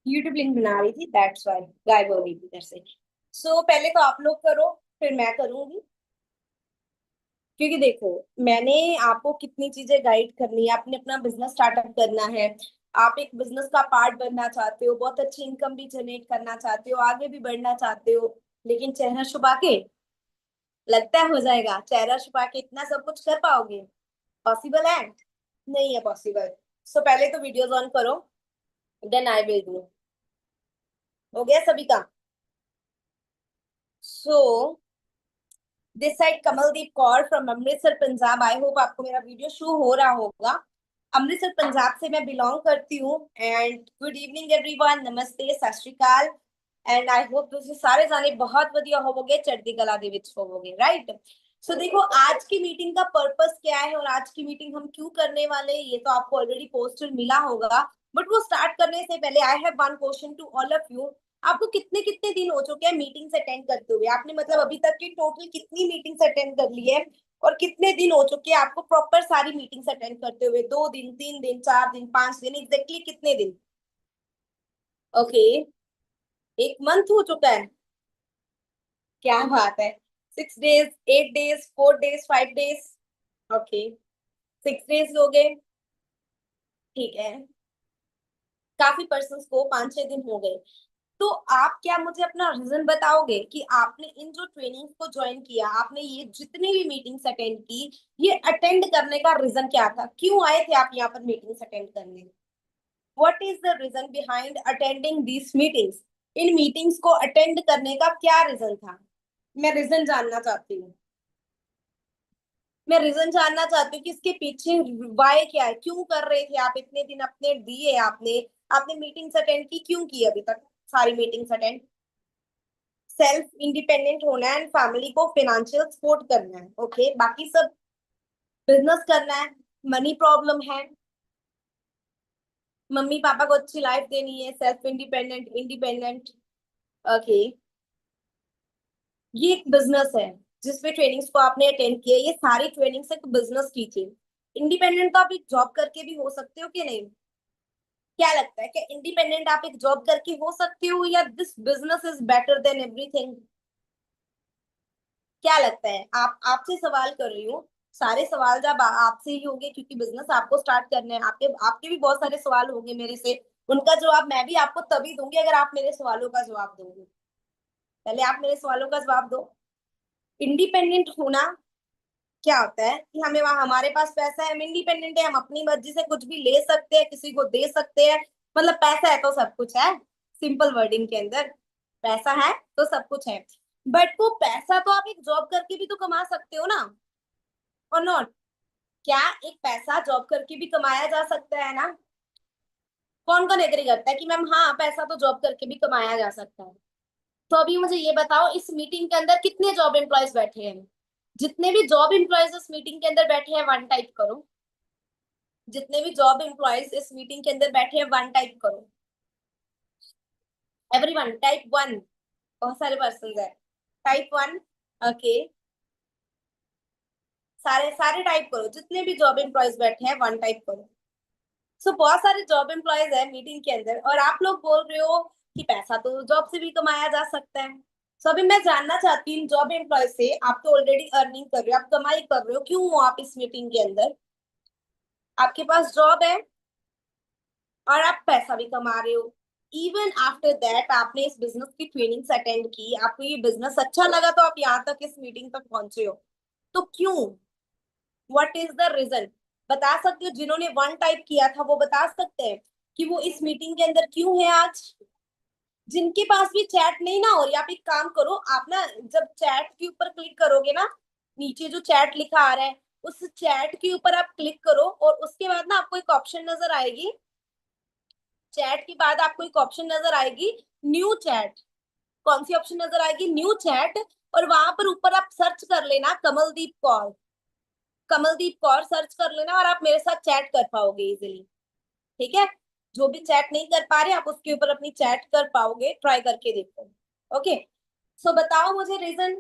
YouTube link बना रही थी, दैट्स वाई गायब हो गई थी इधर से। सो पहले तो आप लोग करो, फिर मैं करूंगी। क्योंकि देखो, मैंने आपको कितनी चीजें गाइड करनी है। आपने अपना बिजनेस स्टार्टअप करना है, आप एक बिजनेस का पार्ट बनना चाहते हो, बहुत अच्छी इनकम भी जनरेट करना चाहते हो, आगे भी बढ़ना चाहते हो। लेकिन चेहरा छुपा के लगता है हो जाएगा? चेहरा छुपा के इतना सब कुछ कर पाओगे? पॉसिबल है? नहीं है पॉसिबल। सो पहले तो वीडियोस ऑन करो, देन आई विल डू। हो गया सभी का? So this side Kamaldeep Kaur from Amritsar Punjab. I hope आपको मेरा वीडियो शो हो रहा होगा। अमृतसर पंजाब से मैं बिलोंग करती हूँ। एंड गुड इवनिंग एवरीवन, नमस्ते, सत श्री अकाल। एंड आई होप ਤੁਸੀਂ ਸਾਰੇ ਜਾਣੇ बहुत ਵਧੀਆ ਹੋਵੋਗੇ, ਚੜ੍ਹਦੀ ਕਲਾ ਦੇ ਵਿੱਚ ਹੋਵੋਗੇ, राइट? सो देखो, आज की मीटिंग का पर्पस क्या है और आज की मीटिंग हम क्यों करने वाले हैं, ये तो आपको ऑलरेडी पोस्टर मिला होगा। बट वो स्टार्ट करने से पहले I have one question to all of you. आपको कितने कितने दिन हो चुके हैं मीटिंग्स अटेंड करते हुए? आपने मतलब अभी तक की टोटल कितनी मीटिंग्स अटेंड कर ली है? और कितने दिन हो चुके हैं आपको प्रॉपर सारी मीटिंग्स अटेंड करते हुए? 2 दिन, 3 दिन, 4 दिन, 5 दिन, एग्जैक्टली कितने दिन? ओके, एक मंथ हो चुका है। क्या बात है! 6 days, 8 days, 4 days, 5 days? Okay, 6 days हो गए। ठीक है, काफी पर्सन को 5-6 दिन हो गए। तो आप क्या मुझे अपना रीजन बताओगे कि आपने इन जो ट्रेनिंग को ज्वाइन किया, आपने ये जितनी भी मीटिंग्स अटेंड की, ये अटेंड करने का रीजन क्या था? क्यों आए थे आप यहाँ पर मीटिंग्स अटेंड करने? What is the reason behind attending these meetings? इन मीटिंग्स को अटेंड करने का क्या रीजन था? मैं रीजन जानना चाहती हूँ। मैं रीजन जानना चाहती हूँ कि इसके पीछे वाई क्या है, क्यों कर रहे थे आप इतने दिन अपने दिए? आपने आपने मीटिंग्स अटेंड की, क्यों की अभी तक सारी मीटिंग्स अटेंड? सेल्फ इंडिपेंडेंट होना है एंड फैमिली को फाइनेंशियल सपोर्ट करना है, ओके? बाकी सब बिजनेस करना है, मनी प्रॉब्लम है, मम्मी पापा को अच्छी लाइफ देनी है, सेल्फ इंडिपेंडेंट, इंडिपेंडेंट, ओके? ये एक बिजनेस है जिसपे ट्रेनिंग्स को आपने अटेंड किया। ये सारी ट्रेनिंग्स एक बिजनेस की थी। इंडिपेंडेंट तो आप एक जॉब करके भी हो सकते हो कि नहीं? क्या लगता है, क्या इंडिपेंडेंट आप एक जॉब करके हो सकते हो, या this business is better than everything? क्या लगता है? आप आपसे सवाल कर रही हूँ। सारे सवाल जब आपसे ही होंगे, क्योंकि बिजनेस आपको स्टार्ट करना है। आपके आपके भी बहुत सारे सवाल होंगे मेरे से, उनका जवाब मैं भी आपको तभी दूंगी अगर आप मेरे सवालों का जवाब दोगे। पहले आप मेरे सवालों का जवाब दो। इंडिपेंडेंट होना क्या होता है कि हमें वहां, हमारे पास पैसा है, हम इंडिपेंडेंट है, हम अपनी मर्जी से कुछ भी ले सकते हैं, किसी को दे सकते हैं। मतलब पैसा है तो सब कुछ है, सिंपल वर्डिंग के अंदर। पैसा है तो सब कुछ है। बट वो पैसा तो आप एक जॉब करके भी तो कमा सकते हो ना, और नॉट? क्या एक पैसा जॉब करके भी कमाया जा सकता है ना? कौन कौन एग्री करता है कि मैम हाँ, पैसा तो जॉब करके भी कमाया जा सकता है? तो अभी मुझे ये बताओ, इस मीटिंग के अंदर कितने जॉब एम्प्लॉयज बैठे हैं? जितने भी जॉब एम्प्लॉयज इस मीटिंग के अंदर बैठे हैं, वन टाइप करो। जितने भी जॉब एम्प्लॉयज इस मीटिंग के अंदर बैठे हैं, वन टाइप करो। Everyone type one. बहुत सारे पर्सन है, टाइप वन। ओके, सारे सारे टाइप करो, जितने भी जॉब एम्प्लॉयज बैठे हैं वन टाइप करो। सो बहुत सारे जॉब एम्प्लॉयज है मीटिंग के अंदर, और आप लोग बोल रहे हो कि पैसा तो जॉब से भी कमाया जा सकता है। सो अभी मैं जानना चाहती हूँ, जॉब एम्प्लॉय से आप तो ऑलरेडी अर्निंग कर रहे हो, आप कमाई कर रहे हो, क्यों हो आप इस मीटिंग के अंदर? आपके पास जॉब है और आप पैसा भी कमा रहे हो। इवन आफ्टर दैट आपने इस बिजनेस की ट्रेनिंग्स अटेंड की, आपको ये बिजनेस अच्छा लगा तो आप यहाँ तक इस मीटिंग तक पहुंचे हो। तो क्यों? What is the reason? बता सकते हो? जिन्होंने वन टाइप किया था वो बता सकते हैं कि वो इस मीटिंग के अंदर क्यों है आज? जिनके पास भी चैट नहीं ना हो रही, आप एक काम करो, आप ना जब चैट के ऊपर क्लिक करोगे ना, नीचे जो चैट लिखा आ रहा है, उस चैट के ऊपर आप क्लिक करो, और उसके बाद ना आपको एक ऑप्शन नजर आएगी। चैट के बाद आपको एक ऑप्शन नजर आएगी, न्यू चैट। कौन सी ऑप्शन नजर आएगी? New chat. और वहां पर ऊपर आप सर्च कर लेना कमलदीप कौर। कमलदीप कौर सर्च कर लेना और आप मेरे साथ चैट कर पाओगे इजिली। ठीक है? जो भी चैट नहीं कर पा रहे आप उसके ऊपर अपनी चैट कर पाओगे, ट्राई करके देखो। ओके, सो बताओ मुझे रीजन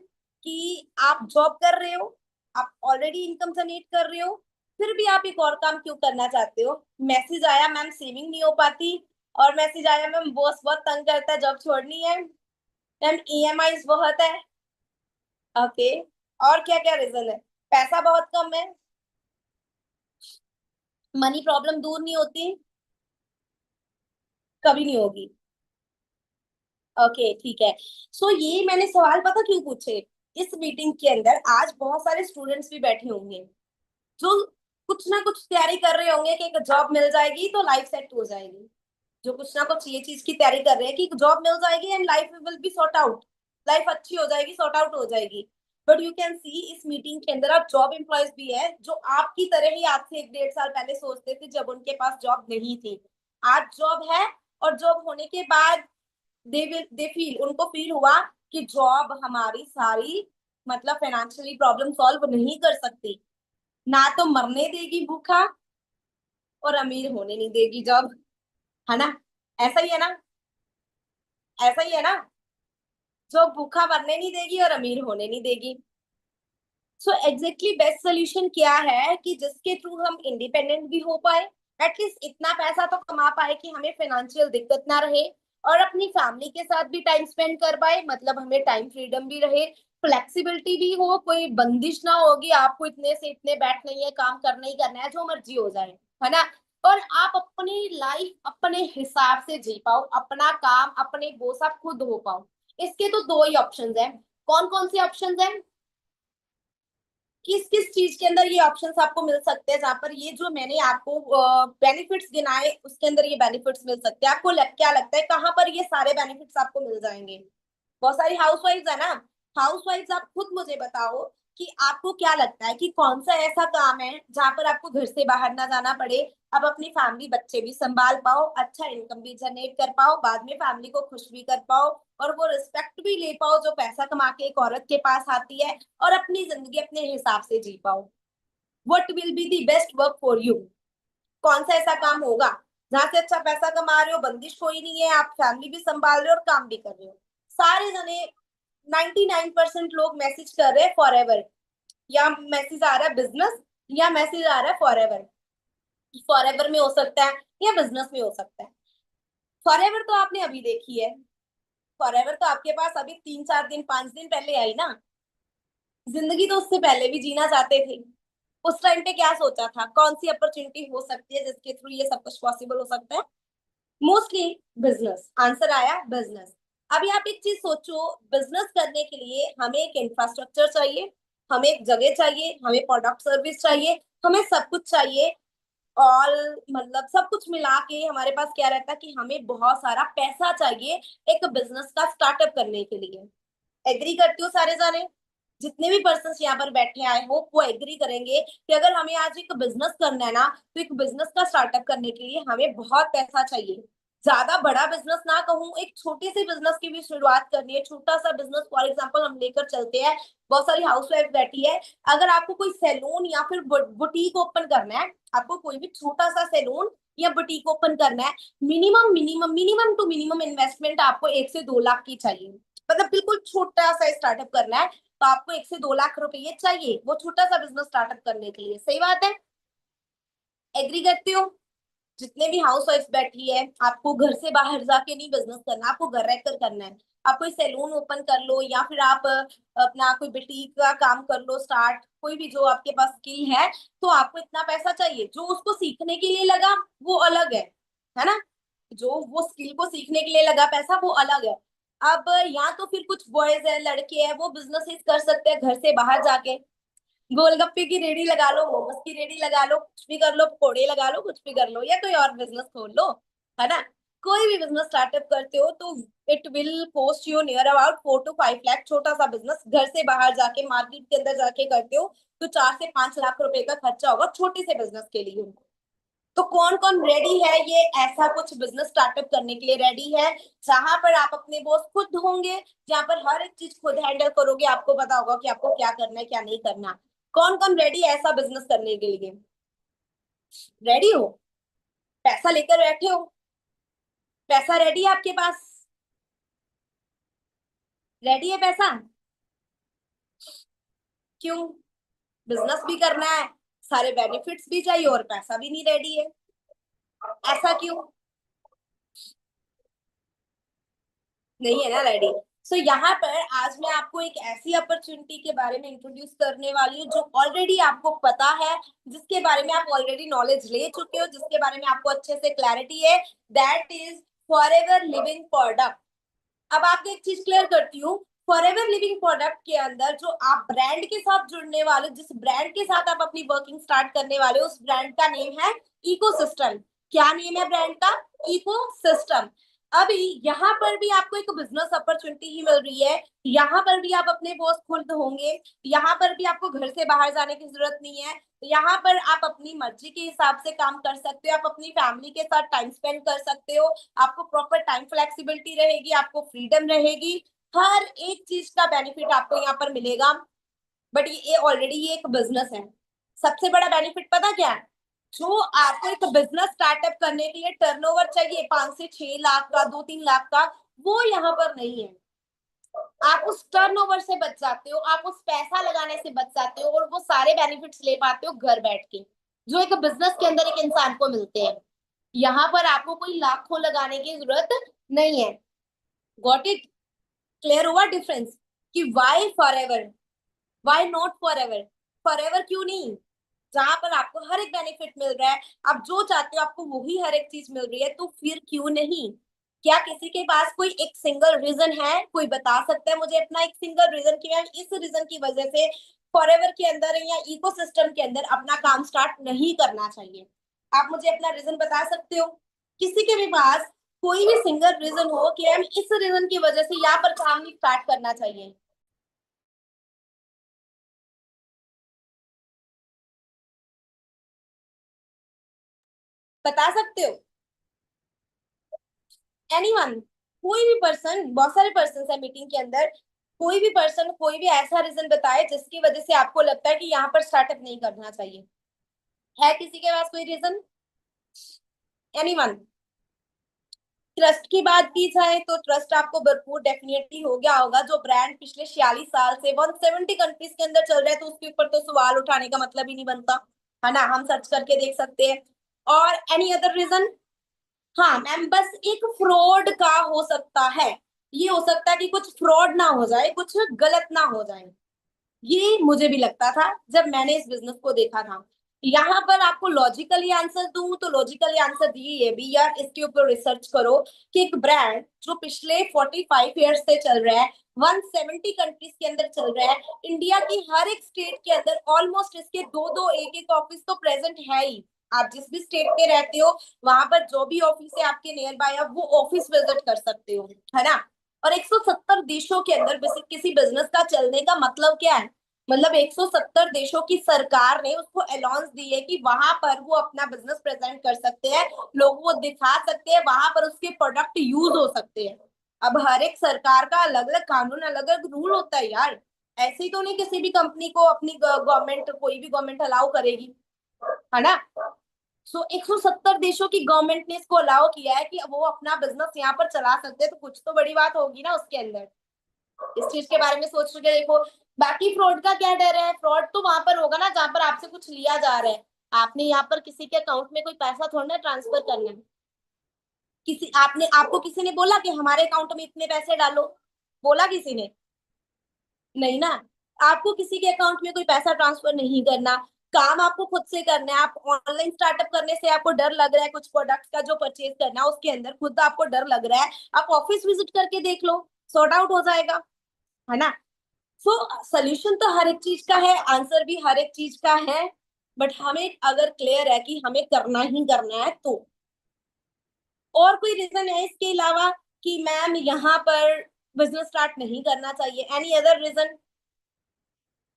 कि आप जॉब कर रहे हो, आप ऑलरेडी इनकम जनरेट कर रहे हो, फिर भी आप एक और काम क्यों करना चाहते हो? मैसेज आया मैम सेविंग नहीं हो पाती, और मैसेज आया मैम बॉस बहुत तंग करता है, जॉब छोड़नी है, मैम ईएमआई बहुत है। ओके, और क्या क्या रीजन है? पैसा बहुत कम है, मनी प्रॉब्लम दूर नहीं होती, कभी नहीं होगी। ओके ठीक है। सो ये मैंने सवाल पता क्यों पूछे? इस मीटिंग के अंदर आज बहुत सारे स्टूडेंट्स भी बैठे होंगे जो कुछ ना कुछ तैयारी कर रहे होंगे कि एक जॉब मिल जाएगी तो लाइफ सेट हो जाएगी। जो कुछ ना कुछ ये चीज की तैयारी कर रहे हैं कि जॉब मिल जाएगी and life will be sort out, life अच्छी हो जाएगी, सॉर्ट आउट हो जाएगी। बट यू कैन सी इस मीटिंग के अंदर आप जॉब एम्प्लॉयज भी है जो आपकी तरह ही आज से 1 1.5 साल पहले सोचते थे जब उनके पास जॉब नहीं थी। आज जॉब है, और जॉब होने के बाद दे फील, उनको फील हुआ कि जॉब हमारी सारी मतलब फाइनेंशियली प्रॉब्लम सॉल्व नहीं कर सकती, ना तो मरने देगी भूखा और अमीर होने नहीं देगी जॉब, है ना? ऐसा ही है ना? ऐसा ही है ना? जो भूखा मरने नहीं देगी और अमीर होने नहीं देगी। सो एग्जैक्टली बेस्ट सोल्यूशन क्या है कि जिसके थ्रू हम इंडिपेंडेंट भी हो पाए, एटलीस्ट इतना पैसा तो कमा पाए कि हमें फाइनेंशियल दिक्कत ना रहे, और अपनी फैमिली के साथ भी टाइम स्पेंड कर पाए, मतलब हमें टाइम फ्रीडम भी रहे, फ्लेक्सिबिलिटी भी हो, कोई बंदिश ना होगी आपको इतने से इतने बैठना ही है, काम करना ही करना है, जो मर्जी हो जाए, है ना? और आप अपनी लाइफ अपने हिसाब से जी पाओ, अपना काम अपने बोस आप खुद हो पाओ। इसके तो दो ही ऑप्शंस हैं। कौन कौन सी ऑप्शंस हैं? किस किस चीज के अंदर ये ऑप्शंस आपको मिल सकते हैं, जहां पर ये जो मैंने आपको बेनिफिट्स गिनाए उसके अंदर ये बेनिफिट्स मिल सकते हैं? आपको क्या लगता है कहाँ पर ये सारे बेनिफिट्स आपको मिल जाएंगे? बहुत सारी हाउसवाइफ्स है ना, हाउसवाइफ्स आप खुद मुझे बताओ कि आपको क्या लगता है कि कौन सा ऐसा काम है जहां पर आपको घर से बाहर ना जाना पड़े, आप अपनी फैमिली बच्चे भी संभाल पाओ, अच्छा इनकम भी जनरेट कर पाओ, बाद में फैमिली को खुश भी कर पाओ, और वो रिस्पेक्ट भी ले पाओ जो पैसा कमा के एक औरत के पास आती है, और अपनी जिंदगी अपने हिसाब से जी पाओ? What will be the best work for you? कौन सा ऐसा काम होगा जहां से अच्छा पैसा कमा रहे हो, बंदिश कोई नहीं है, आप फैमिली भी संभाल रहे हो और काम भी कर रहे हो? सारे जने 99% लोग मैसेज कर रहे हैं फॉर एवर, या मैसेज आ रहा है बिजनेस, या मैसेज आ रहा है फॉर एवर। फॉर एवर में हो सकता है या बिजनेस में हो सकता है। फॉर एवर तो आपने अभी देखी है, फॉर एवर तो आपके पास अभी 3 4 दिन 5 दिन पहले आई ना। जिंदगी तो उससे पहले भी जीना चाहते थे। उस टाइम पे क्या सोचा था, कौन सी अपॉर्चुनिटी हो सकती है जिसके थ्रू ये सब कुछ पॉसिबल हो सकता है? मोस्टली बिजनेस, आंसर आया बिजनेस। अभी आप एक चीज सोचो, बिजनेस करने के लिए हमें एक इंफ्रास्ट्रक्चर चाहिए, हमें एक जगह चाहिए, हमें प्रोडक्ट सर्विस चाहिए, हमें सब कुछ चाहिए। ऑल मतलब सब कुछ मिला के हमारे पास क्या रहता है कि हमें बहुत सारा पैसा चाहिए एक बिजनेस का स्टार्टअप करने के लिए। एग्री करते हो सारे जाने? जितने भी पर्सन यहाँ पर बैठे आए हो वो एग्री करेंगे कि अगर हमें आज एक बिजनेस करना है ना, तो एक बिजनेस का स्टार्टअप करने के लिए हमें बहुत पैसा चाहिए। ज्यादा बड़ा बिजनेस ना कहूँ, एक छोटे से बिजनेस की भी शुरुआत करनी है, छोटा सा बिजनेस फॉर एग्जांपल हम लेकर चलते हैं। बहुत सारी हाउसवाइफ बैठी है, अगर आपको कोई सैलून या फिर बुटीक ओपन करना है, आपको कोई भी छोटा सा सैलून या बुटीक ओपन करना है, minimum minimum minimum to minimum investment आपको 1 से 2 लाख की चाहिए। मतलब बिल्कुल छोटा सा स्टार्टअप करना है तो आपको 1 से 2 लाख रुपए चाहिए वो छोटा सा बिजनेस स्टार्टअप करने के लिए। सही बात है? एग्री करते हो? जितने भी हाउस वाइफ बैठी है, आपको घर से बाहर जाके नहीं बिजनेस करना, आपको घर रहकर करना है। आप कोई सैलून ओपन कर लो, या फिर आप अपना कोई बुटीक का काम कर लो स्टार्ट, कोई भी जो आपके पास स्किल है, तो आपको इतना पैसा चाहिए। जो उसको सीखने के लिए लगा वो अलग है ना? जो वो स्किल को सीखने के लिए लगा पैसा वो अलग है। अब यहाँ तो फिर कुछ बॉयज है, लड़के हैं, वो बिजनेस कर सकते हैं घर से बाहर जाके, गोलगप्पे की रेडी लगा लो, मोमोज की रेडी लगा लो, कुछ भी कर लो, पकौड़े लगा लो, कुछ भी कर लो, या कोई और बिजनेस खोल लो, है ना? कोई भी बिजनेस स्टार्टअप करते हो तो it will cost you near about 4 to 5 lakh. छोटा सा बिजनेस घर से बाहर जाके मार्केट के अंदर जाके करते हो तो 4 से 5 लाख रुपए का खर्चा होगा छोटे से बिजनेस के लिए। तो कौन कौन रेडी है ये ऐसा कुछ बिजनेस स्टार्टअप करने के लिए रेडी है, जहां पर आप अपने बॉस खुद होंगे, जहां पर हर एक चीज खुद हैंडल करोगे, आपको पता होगा कि आपको क्या करना है क्या नहीं करना? कौन कौन रेडी है ऐसा बिजनेस करने के लिए? रेडी हो? पैसा लेकर बैठे हो? पैसा रेडी है आपके पास? रेडी है पैसा? क्यों? बिजनेस भी करना है, सारे बेनिफिट्स भी चाहिए और पैसा भी नहीं रेडी है। ऐसा क्यों? नहीं है ना रेडी। सो यहाँ पर आज मैं आपको एक ऐसी अपॉर्चुनिटी के बारे में इंट्रोड्यूस करने वाली हूँ जो ऑलरेडी आपको पता है, जिसके बारे में आप ऑलरेडी नॉलेज ले चुके हो, जिसके बारे में आपको अच्छे से क्लैरिटी है। That is forever living product. अब आपको एक चीज क्लियर करती हूँ। फॉरएवर लिविंग प्रोडक्ट के अंदर जो आप ब्रांड के साथ जुड़ने वाले, जिस ब्रांड के साथ आप अपनी वर्किंग स्टार्ट करने वाले हो, उस ब्रांड का नेम है इकोसिस्टम। क्या नेम है ब्रांड का? इकोसिस्टम। अभी यहाँ पर भी आपको एक बिजनेस अपॉर्चुनिटी ही मिल रही है। यहाँ पर भी आप अपने बॉस खुद होंगे। यहाँ पर भी आपको घर से बाहर जाने की जरूरत नहीं है। यहाँ पर आप अपनी मर्जी के हिसाब से काम कर सकते हो, आप अपनी फैमिली के साथ टाइम स्पेंड कर सकते हो, आपको प्रॉपर टाइम फ्लेक्सिबिलिटी रहेगी, आपको फ्रीडम रहेगी, हर एक चीज का बेनिफिट आपको यहाँ पर मिलेगा। बट ये ऑलरेडी ये एक बिजनेस है। सबसे बड़ा बेनिफिट पता क्या है? जो आपको एक बिजनेस स्टार्टअप करने के लिए टर्नओवर चाहिए 5 से 6 लाख का, 2-3 लाख का, वो यहाँ पर नहीं है। आप उस टर्नओवर से बच जाते हो, आप उस पैसा लगाने से बच जाते हो और वो सारे बेनिफिट्स ले पाते हो घर बैठ के, जो एक बिजनेस के अंदर एक इंसान को मिलते हैं। यहाँ पर आपको कोई लाखों लगाने की जरूरत नहीं है। Got it? क्लियर हुआ डिफरेंस? कि why forever, why not forever? Forever क्यों नहीं? जहां पर आपको हर एक बेनिफिट मिल रहा है, आप जो चाहते हो आपको वही हर एक चीज मिल रही है, तो फिर क्यों नहीं? क्या किसी के पास कोई एक सिंगल रीजन है? कोई बता सकता है मुझे अपना एक सिंगल रीजन कि मैम इस रीजन की वजह से फॉरएवर के अंदर या इकोसिस्टम के अंदर अपना काम स्टार्ट नहीं करना चाहिए? आप मुझे अपना रीजन बता सकते हो? किसी के भी पास कोई भी सिंगल रीजन हो कि मैम इस रीजन की वजह से यहाँ पर काम नहीं स्टार्ट करना चाहिए? बता सकते हो? एनीवन? कोई भी पर्सन, बहुत सारे पर्सन है मीटिंग के अंदर, कोई भी पर्सन कोई भी ऐसा रीजन बताए जिसकी वजह से आपको लगता है कि यहाँ पर स्टार्टअप नहीं करना चाहिए। है किसी के पास कोई रीजन? एनीवन? ट्रस्ट की बात की जाए तो ट्रस्ट आपको भरपूर डेफिनेटली हो गया होगा। जो ब्रांड पिछले 46 साल से 170 कंट्रीज के अंदर चल रहा है, तो उसके ऊपर तो सवाल उठाने का मतलब ही नहीं बनता, है ना? हम सर्च करके देख सकते हैं। और एनी अदर रीजन? हाँ मैम, बस एक फ्रॉड का हो सकता है। ये हो सकता है कि कुछ फ्रॉड ना हो जाए, कुछ गलत ना हो जाए। ये मुझे भी लगता था जब मैंने इस बिजनेस को देखा था। यहाँ पर आपको लॉजिकली आंसर दूं तो लॉजिकली आंसर ये भी यार, इसके ऊपर रिसर्च करो कि एक ब्रांड जो पिछले 45 ईयर्स से चल रहा है, 170 कंट्रीज के अंदर चल रहा है, इंडिया की हर एक स्टेट के अंदर ऑलमोस्ट इसके दो दो एक एक ऑफिस तो प्रेजेंट है ही। आप जिस भी स्टेट पे रहते हो, वहां पर जो भी ऑफिस है आपके नियर बाय, आप वो ऑफिस विजिट कर सकते हो, है ना? और 170 देशों के अंदर किसी बिजनेस का चलने का मतलब क्या है? मतलब 170 देशों की सरकार ने उसको अलाउंस दी है कि वहां पर वो अपना बिजनेस प्रेजेंट कर सकते हैं, लोग वो दिखा सकते हैं, वहां पर उसके प्रोडक्ट यूज हो सकते हैं। अब हर एक सरकार का अलग अलग कानून, अलग अलग रूल होता है यार। ऐसे ही तो नहीं किसी भी कंपनी को अपनी गवर्नमेंट, कोई भी गवर्नमेंट अलाउ करेगी, है ना? सो 170 देशों की गवर्नमेंट ने इसको अलाउ किया है कि वो अपना बिजनेस यहाँ पर चला सकते हैं, तो कुछ तो बड़ी बात होगी ना उसके अंदर। इस चीज के बारे में सोच के देखो। बाकी फ्रॉड का क्या डर है? फ्रॉड तो वहां पर होगा ना जहां पर आपसे कुछ लिया जा रहा है। आपने यहाँ पर किसी के अकाउंट में कोई पैसा थोड़ा ना ट्रांसफर करना है। किसी आपने, आपको किसी ने बोला कि हमारे अकाउंट में इतने पैसे डालो? बोला किसी ने? नहीं ना। आपको किसी के अकाउंट में कोई पैसा ट्रांसफर नहीं करना। काम आपको खुद से करना है। आप ऑनलाइन स्टार्टअप करने से आपको डर लग रहा है, कुछ प्रोडक्ट्स का जो परचेज करना है उसके अंदर खुद आपको डर लग रहा है, आप ऑफिस विजिट करके देख लो, सॉर्ट आउट हो जाएगा, है ना? सो सोल्यूशन तो हर एक चीज का है, आंसर भी हर एक चीज का है। बट हमें अगर क्लियर है कि हमें करना ही करना है तो। और कोई रीजन है इसके अलावा कि मैम यहाँ पर बिजनेस स्टार्ट नहीं करना चाहिए? Any other reason?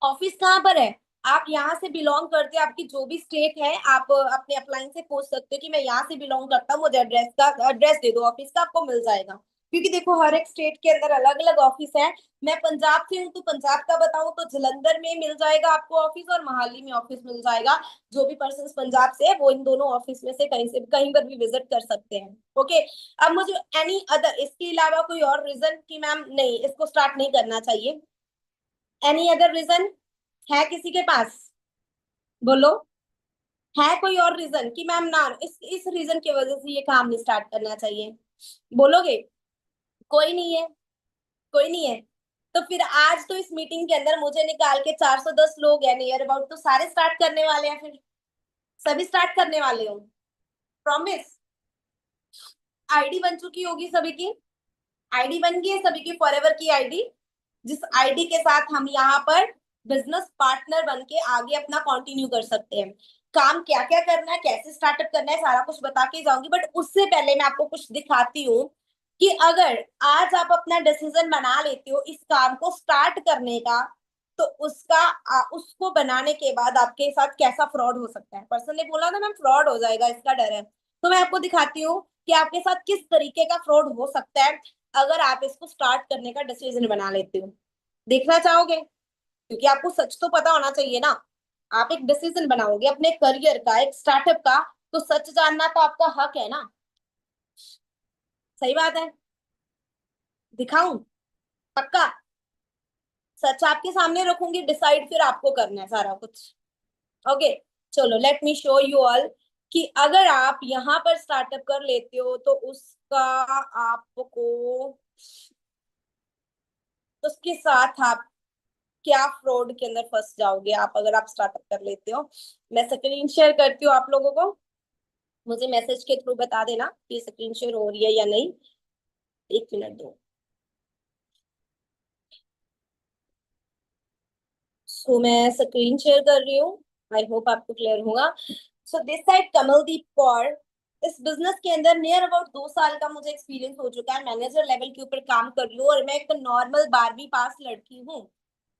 ऑफिस कहाँ पर है? आप यहाँ से बिलोंग करते हैं, आपकी जो भी स्टेट है, आप अपने अपलाइन से पूछ सकते हो कि मैं यहाँ से बिलोंग करता हूँ, मुझे एड्रेस दे दो ऑफिस का, आपको मिल जाएगा। क्योंकि देखो हर एक स्टेट के अंदर अलग अलग ऑफिस है। मैं पंजाब से हूँ तो पंजाब का बताऊं तो जलंधर में मिल जाएगा आपको ऑफिस, और मोहाली में ऑफिस मिल जाएगा। जो भी पर्सन पंजाब से है वो इन दोनों ऑफिस में से कहीं पर भी विजिट कर सकते हैं। ओके। अब मुझे एनी अदर, इसके अलावा कोई और रीजन कि मैम नहीं इसको स्टार्ट नहीं करना चाहिए? एनी अदर रीजन है किसी के पास? बोलो। है कोई और रीजन कि मैम ना इस रीजन की वजह से ये काम नहीं स्टार्ट करना चाहिए, बोलोगे? कोई नहीं है, कोई नहीं है। तो फिर आज तो इस मीटिंग के अंदर मुझे निकाल के 410 लोग हैं नियर अबाउट, तो सारे स्टार्ट करने वाले हैं, फिर सभी स्टार्ट करने वाले हो, प्रॉमिस। आईडी बन चुकी होगी सभी की, आईडी बन गई है सभी की, फॉरएवर की आईडी, जिस आईडी के साथ हम यहाँ पर बिजनेस पार्टनर बन के आगे अपना कंटिन्यू कर सकते हैं। काम क्या क्या करना है, कैसे स्टार्टअप करना है, सारा कुछ बता के जाऊंगी, बट उससे पहले मैं आपको कुछ दिखाती हूँ कि अगर आज आप अपना डिसीजन बना लेते हो इस काम को स्टार्ट करने का, तो उसको बनाने के बाद आपके साथ कैसा फ्रॉड हो सकता है। पर्सन ने बोला ना मैम फ्रॉड हो जाएगा, इसका डर है, तो मैं आपको दिखाती हूँ कि आपके साथ किस तरीके का फ्रॉड हो सकता है अगर आप इसको स्टार्ट करने का डिसीजन बना लेते हो। देखना चाहोगे? क्योंकि आपको सच तो पता होना चाहिए ना। आप एक डिसीजन बनाओगे अपने करियर का, एक स्टार्टअप का, तो सच जानना तो आपका हक है ना। सही बात है, दिखाऊं? पक्का सच आपके सामने रखूंगी, डिसाइड फिर आपको करना है सारा कुछ। ओके, चलो let me show you all कि अगर आप यहाँ पर स्टार्टअप कर लेते हो तो उसका आपको, उसके साथ आप क्या फ्रॉड के अंदर फंस जाओगे आप अगर आप स्टार्टअप कर लेते हो। मैं स्क्रीन शेयर करती हूँ आप लोगों को, मुझे मैसेज के थ्रू बता देना कि स्क्रीन शेयर हो रही है या नहीं। 1 मिनट दो। सो मैं स्क्रीन शेयर कर रही हूँ, आई होप आपको क्लियर होगा। So this side Kamaldeep Kaur, इस बिजनेस के अंदर नियर अबाउट 2 साल का मुझे एक्सपीरियंस हो चुका है, मैनेजर लेवल के ऊपर काम कर रही हूँ, और मैं एक नॉर्मल 12वीं पास लड़की हूँ।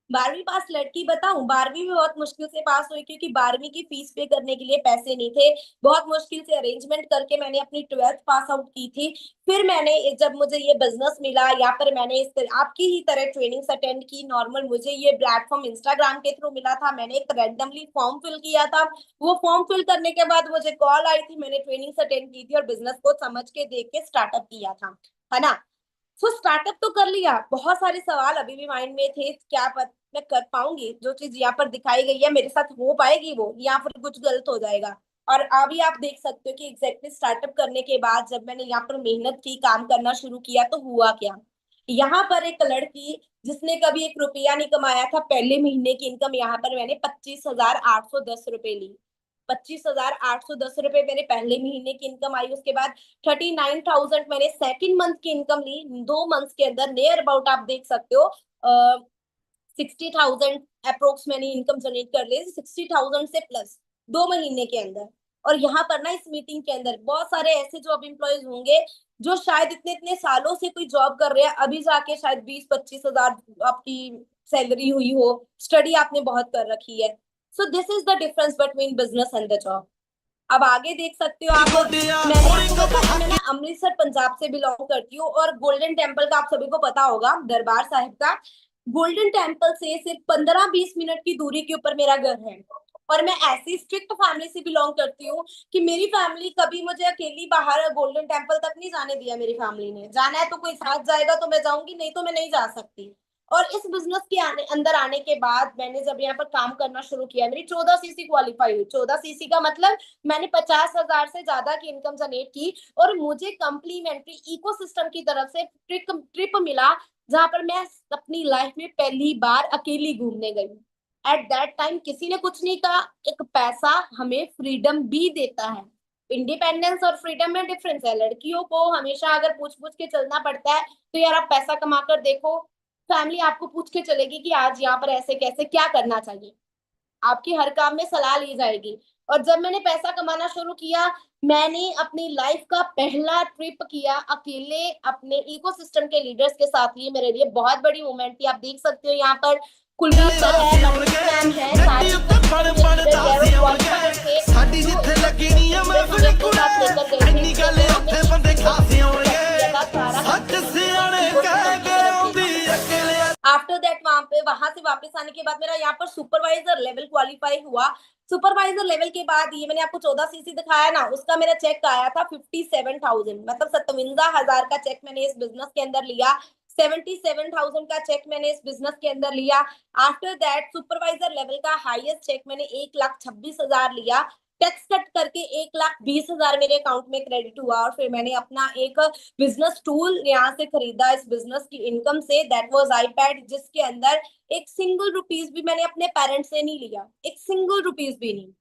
12वीं पास लड़की बताऊं, 12वीं में बहुत मुश्किल से पास हुई, क्योंकि 12वीं की फीस पे करने के लिए पैसे नहीं थे। बहुत मुश्किल से अरेंजमेंट करके मैंने अपनी 12th पास आउट की थी। फिर मैंने जब मुझे ये बिजनेस मिला, या फिर मैंने आपकी ही तरह ट्रेनिंग्स अटेंड की नॉर्मल, मुझे ये प्लेटफॉर्म इंस्टाग्राम के थ्रू मिला था, मैंने एक रैंडमली फॉर्म फिल किया था। वो फॉर्म फिल करने के बाद मुझे कॉल आई थी, मैंने ट्रेनिंग्स अटेंड की थी और बिजनेस को समझ के देख के स्टार्टअप किया था, है ना। सो स्टार्टअप तो कर लिया, बहुत सारे सवाल अभी भी माइंड में थे, क्या मैं कर पाऊंगी जो चीज यहाँ पर दिखाई गई है, मेरे साथ हो पाएगी वो, या फिर कुछ गलत हो जाएगा। और अभी आप देख सकते हो कि एग्जैक्टली स्टार्टअप करने के बाद जब मैंने यहाँ पर मेहनत की, काम करना शुरू किया, तो हुआ क्या। यहाँ पर एक लड़की जिसने कभी 1 रुपया नहीं कमाया था, पहले महीने की इनकम यहाँ पर मैंने 25,810 रुपए ली। 25,810 रुपए मेरे पहले महीने की इनकम आई। उसके बाद 39,000 मैंने सेकंड मंथ की इनकम ली। 2 मंथ्स के अंदर नियर अबाउट आप देख सकते हो 60,000 अप्रोक्स मैंने इनकम जनरेट कर ली, 60,000 से प्लस 2 महीने के अंदर। और यहाँ पर ना इस मीटिंग के अंदर बहुत सारे ऐसे जॉब एम्प्लॉयज होंगे जो शायद इतने इतने सालों से कोई जॉब कर रहे हैं, अभी जाके शायद 20-25 हजार आपकी सैलरी हुई हो, स्टडी आपने बहुत कर रखी है। So this is the difference between business and the job. अब आगे देख सकते हो आप, मैंने आपको बताया मैं ना अमृतसर पंजाब से बिलोंग करती हूँ, और गोल्डन टेम्पल का आप सभी को पता होगा, दरबार साहिब का। गोल्डन टेम्पल से सिर्फ 15-20 मिनट की दूरी के ऊपर मेरा घर है। और मैं ऐसी स्ट्रिक्ट फैमिली से बिलोंग करती हूँ कि मेरी फैमिली कभी मुझे अकेली बाहर गोल्डन टेम्पल तक नहीं जाने दिया। मेरी फैमिली ने, जाना है तो कोई साथ जाएगा तो मैं जाऊंगी, नहीं तो मैं नहीं जा सकती। और इस बिजनेस के अंदर आने के बाद मैंने जब यहाँ पर काम करना शुरू किया, मेरी 14 सीसी क्वालिफाई हुई। 14 सीसी का मतलब मैंने 50,000 से ज्यादा की इनकम जनरेट की, और मुझे कम्प्लीमेंट्री इकोसिस्टम की तरफ से ट्रिप मिला, जहां पर मैं अपनी लाइफ में पहली बार अकेली घूमने गई। एट दैट टाइम किसी ने कुछ नहीं कहा, एक पैसा हमें फ्रीडम भी देता है। इंडिपेंडेंस और फ्रीडम में डिफरेंस है। लड़कियों को हमेशा अगर पूछ पूछ के चलना पड़ता है, तो यार आप पैसा कमा कर देखो, फैमिली आपको पूछ के चलेगी कि आज यहाँ पर ऐसे कैसे क्या करना चाहिए, आपकी हर काम में सलाह ली जाएगी। और जब मैंने पैसा कमाना शुरू किया, मैंने अपनी लाइफ का पहला ट्रिप किया अकेले अपने इकोसिस्टम के लीडर्स के साथ। ये मेरे लिए बहुत बड़ी मोमेंट थी। आप देख सकते हो यहाँ पर कुलदीप सर है, मनमीत मैम है, सारी साडी जिथे लगी नी है मैं फिर कुड़े इन्नी गल उत्थे बंदे खासे होंगे सच सियाने कह के आउंदी अकेले। आफ्टर दैट वहां से वापस आने के बाद मेरा यहाँ पर सुपरवाइजर लेवल क्वालिफाई हुआ। सुपरवाइजर लेवल के बाद ये मैंने आपको 14 सीसी दिखाया ना, उसका मेरा चेक आया था 57,000, मतलब 57,000 का चेक मैंने इस बिजनेस के अंदर लिया। 77,000 का चेक मैंने इस बिजनेस के अंदर लिया। आफ्टर दैट सुपरवाइजर लेवल का हाईएस्ट चेक मैंने 1,26,000 लिया। टैक्स कट करके 1,20,000 मेरे अकाउंट में क्रेडिट हुआ। और फिर मैंने अपना एक बिजनेस टूल यहाँ से खरीदा इस बिजनेस की इनकम से, दैट वाज आईपैड, जिसके अंदर एक सिंगल रुपीज भी मैंने अपने पेरेंट्स से नहीं लिया, एक सिंगल रुपीज भी नहीं।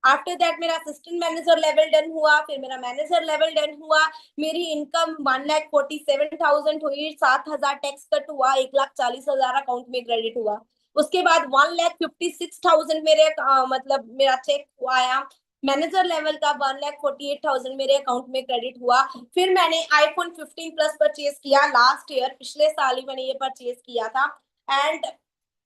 आफ्टर दैट मेरा असिस्टेंट मैनेजर लेवल डन हुआ, फिर मेरा मैनेजर लेवल डन हुआ, मेरी इनकम 1,47,000 हुई, 7,000 टैक्स कट हुआ, 1,40,000 अकाउंट में क्रेडिट हुआ। उसके बाद 1,56,000 मेरे मतलब मेरा चेक आया मैनेजर लेवल का, 1,48,000 मेरे अकाउंट में क्रेडिट हुआ। फिर मैंने आईफोन 15 प्लस परचेज किया लास्ट ईयर, पिछले साल ही मैंने ये परचेज किया था। एंड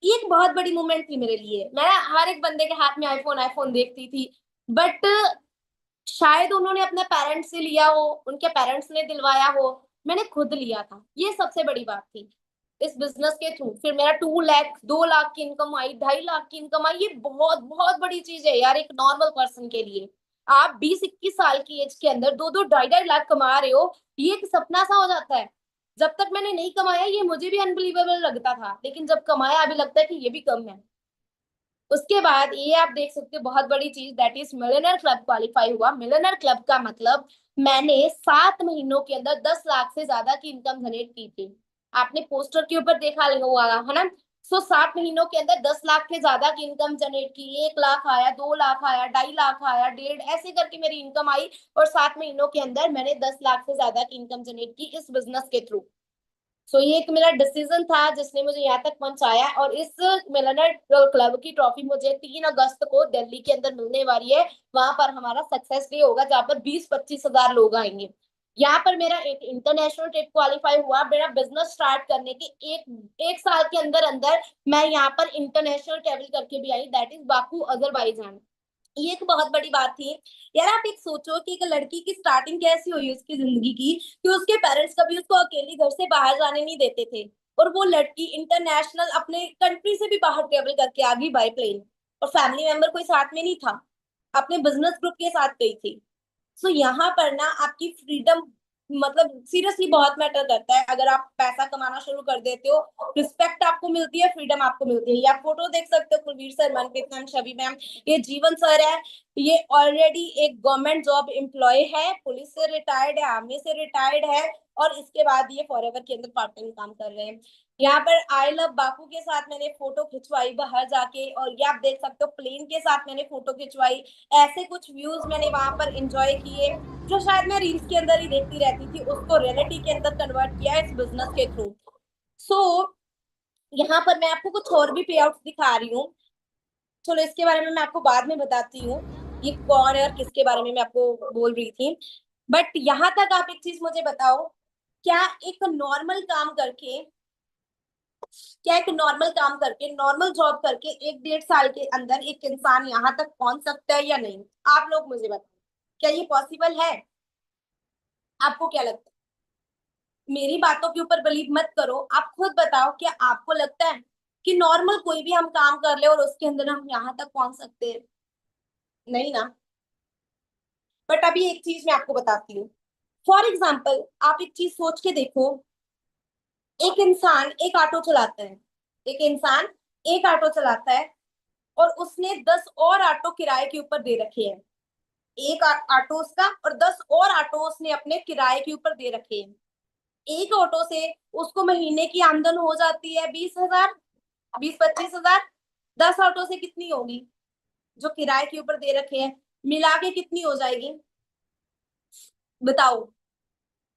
ये एक बहुत बड़ी मोमेंट थी मेरे लिए। मैं हर एक बंदे के हाथ में आईफोन आईफोन देखती थी, बट शायद उन्होंने अपने पेरेंट्स से लिया हो, उनके पेरेंट्स ने दिलवाया हो, मैंने खुद लिया था। ये सबसे बड़ी बात थी इस बिजनेस के थ्रू। फिर मेरा 2 लाख 2 लाख की इनकम आई, 2.5 लाख की इनकम आई। ये बहुत बहुत बड़ी चीज है यार एक नॉर्मल पर्सन के लिए। आप 20-21 साल की एज के अंदर 2-2 2.5 लाख कमा रहे हो, ये एक सपना सा हो जाता है। जब तक मैंने नहीं कमाया ये मुझे भी अनबिलीवेबल लगता था, लेकिन जब कमाया अभी लगता है कि ये भी कम है। उसके बाद ये आप देख सकते हो बहुत बड़ी चीज, that is millionaire club qualify हुआ। मिलियनर क्लब का मतलब मैंने 7 महीनों के अंदर 10 लाख से ज्यादा की इनकम जनरेट की थी। आपने पोस्टर के ऊपर देखा होगा है ना। 7 महीनों के अंदर 10 लाख से ज्यादा की इनकम जनरेट की। 1 लाख आया, 2 लाख आया, 2.5 लाख आया, डेढ़, ऐसे करके मेरी इनकम आई। और 7 महीनों के अंदर मैंने 10 लाख से ज्यादा की इनकम जनरेट की इस बिजनेस के थ्रू। सो ये एक मेरा डिसीजन था जिसने मुझे यहाँ तक पहुंचाया। और इस मिलनर क्लब की ट्रॉफी मुझे 3 अगस्त को दिल्ली के अंदर मिलने वाली है। वहां पर हमारा सक्सेस डे होगा जहाँ पर 20-25 हजार लोग आएंगे। यहाँ पर मेरा एक इंटरनेशनल ट्रिप क्वालिफाई हुआ। मेरा बिजनेस स्टार्ट करने के एक साल के अंदर अंदर मैं यहाँ पर इंटरनेशनल ट्रेवल करके भी आई, दैट इज बाकू अजरबैजान। ये एक बहुत बड़ी बात थी यार। आप एक सोचो कि एक लड़की की स्टार्टिंग कैसी हुई उसकी जिंदगी की, कि उसके पेरेंट्स कभी उसको अकेली घर से बाहर जाने नहीं देते थे, और वो लड़की इंटरनेशनल अपने कंट्री से भी बाहर ट्रेवल करके आ गई बाय प्लेन, और फैमिली मेंबर कोई साथ में नहीं था, अपने बिजनेस ग्रुप के साथ गई थी। सो यहाँ पर ना आपकी फ्रीडम मतलब सीरियसली बहुत मैटर करता है। अगर आप पैसा कमाना शुरू कर देते हो, रिस्पेक्ट आपको मिलती है, फ्रीडम आपको मिलती है। ये आप फोटो देख सकते हो कुलवीर सर, मनप्रीत मैम, छवि मैम, ये जीवन सर है। ये ऑलरेडी एक गवर्नमेंट जॉब एम्प्लॉय है, पुलिस से रिटायर्ड है, आर्मी से रिटायर्ड है, और इसके बाद ये फॉरएवर के अंदर पार्ट टाइम काम कर रहे हैं। यहाँ पर आई लव बाकू के साथ मैंने फोटो खिंचवाई बाहर जाके, और ये आप देख सकते हो प्लेन के साथ मैंने फोटो खिंचवाई। ऐसे कुछ व्यूज मैंने वहां पर एंजॉय किए जो शायद मैं रील्स के अंदर ही देखती रहती थी, उसको रियलिटी के अंदर कन्वर्ट किया इस बिजनेस के थ्रू। सो यहाँ पर मैं आपको कुछ और भी पे आउट दिखा रही हूँ। चलो इसके बारे में मैं आपको बाद में बताती हूँ, ये कौन है और किसके बारे में मैं आपको बोल रही थी। बट यहाँ तक आप एक चीज मुझे बताओ, क्या एक नॉर्मल काम करके क्या एक नॉर्मल काम करके, नॉर्मल जॉब करके 1-1.5 साल के अंदर एक इंसान यहाँ तक पहुंच सकता है या नहीं? आप लोग मुझे बताओ, क्या ये पॉसिबल है? आपको क्या लगता है? मेरी बातों के ऊपर बिलीव मत करो, आप खुद बताओ, क्या आपको लगता है कि नॉर्मल कोई भी हम काम कर ले और उसके अंदर हम यहाँ तक पहुंच सकते हैं? नहीं ना। बट अभी एक चीज मैं आपको बताती हूँ। फॉर एग्जाम्पल आप एक चीज सोच के देखो, एक इंसान एक ऑटो चलाता है, एक इंसान एक ऑटो चलाता है, और उसने 10 और ऑटो किराए के ऊपर दे रखे हैं। एक ऑटो उसका और 10 और ऑटो उसने अपने किराए के ऊपर दे रखे हैं। एक ऑटो से उसको महीने की आमदन हो जाती है 20,000, 20-25 हजार। 10 ऑटो से कितनी होगी जो किराए के ऊपर दे रखे हैं, मिला के कितनी हो जाएगी बताओ?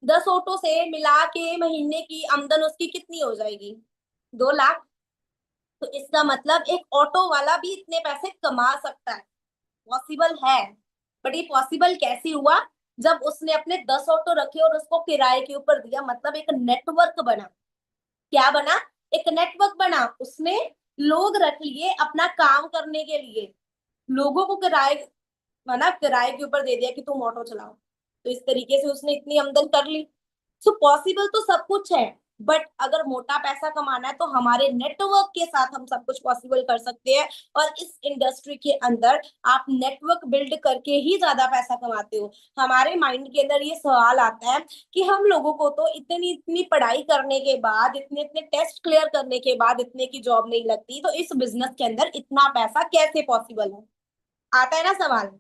10 ऑटो से मिला के महीने की आमदन उसकी कितनी हो जाएगी? 2 लाख। तो इसका मतलब एक ऑटो वाला भी इतने पैसे कमा सकता है, पॉसिबल है। बट ये पॉसिबल कैसे हुआ? जब उसने अपने 10 ऑटो रखे और उसको किराए के ऊपर दिया, मतलब एक नेटवर्क बना। क्या बना? एक नेटवर्क बना। उसने लोग रख लिए अपना काम करने के लिए, लोगों को किराए, मतलब किराए के ऊपर दे दिया कि तुम ऑटो चलाओ। तो इस तरीके से उसने इतनी आमदन कर ली। सो पॉसिबल तो सब कुछ है, बट अगर मोटा पैसा कमाना है तो हमारे नेटवर्क के साथ हम सब कुछ पॉसिबल कर सकते हैं। और इस इंडस्ट्री के अंदर आप नेटवर्क बिल्ड करके ही ज्यादा पैसा कमाते हो। हमारे माइंड के अंदर ये सवाल आता है कि हम लोगों को तो इतनी इतनी पढ़ाई करने के बाद, इतने इतने टेस्ट क्लियर करने के बाद इतने की जॉब नहीं लगती, तो इस बिजनेस के अंदर इतना पैसा कैसे पॉसिबल है? आता है ना सवाल।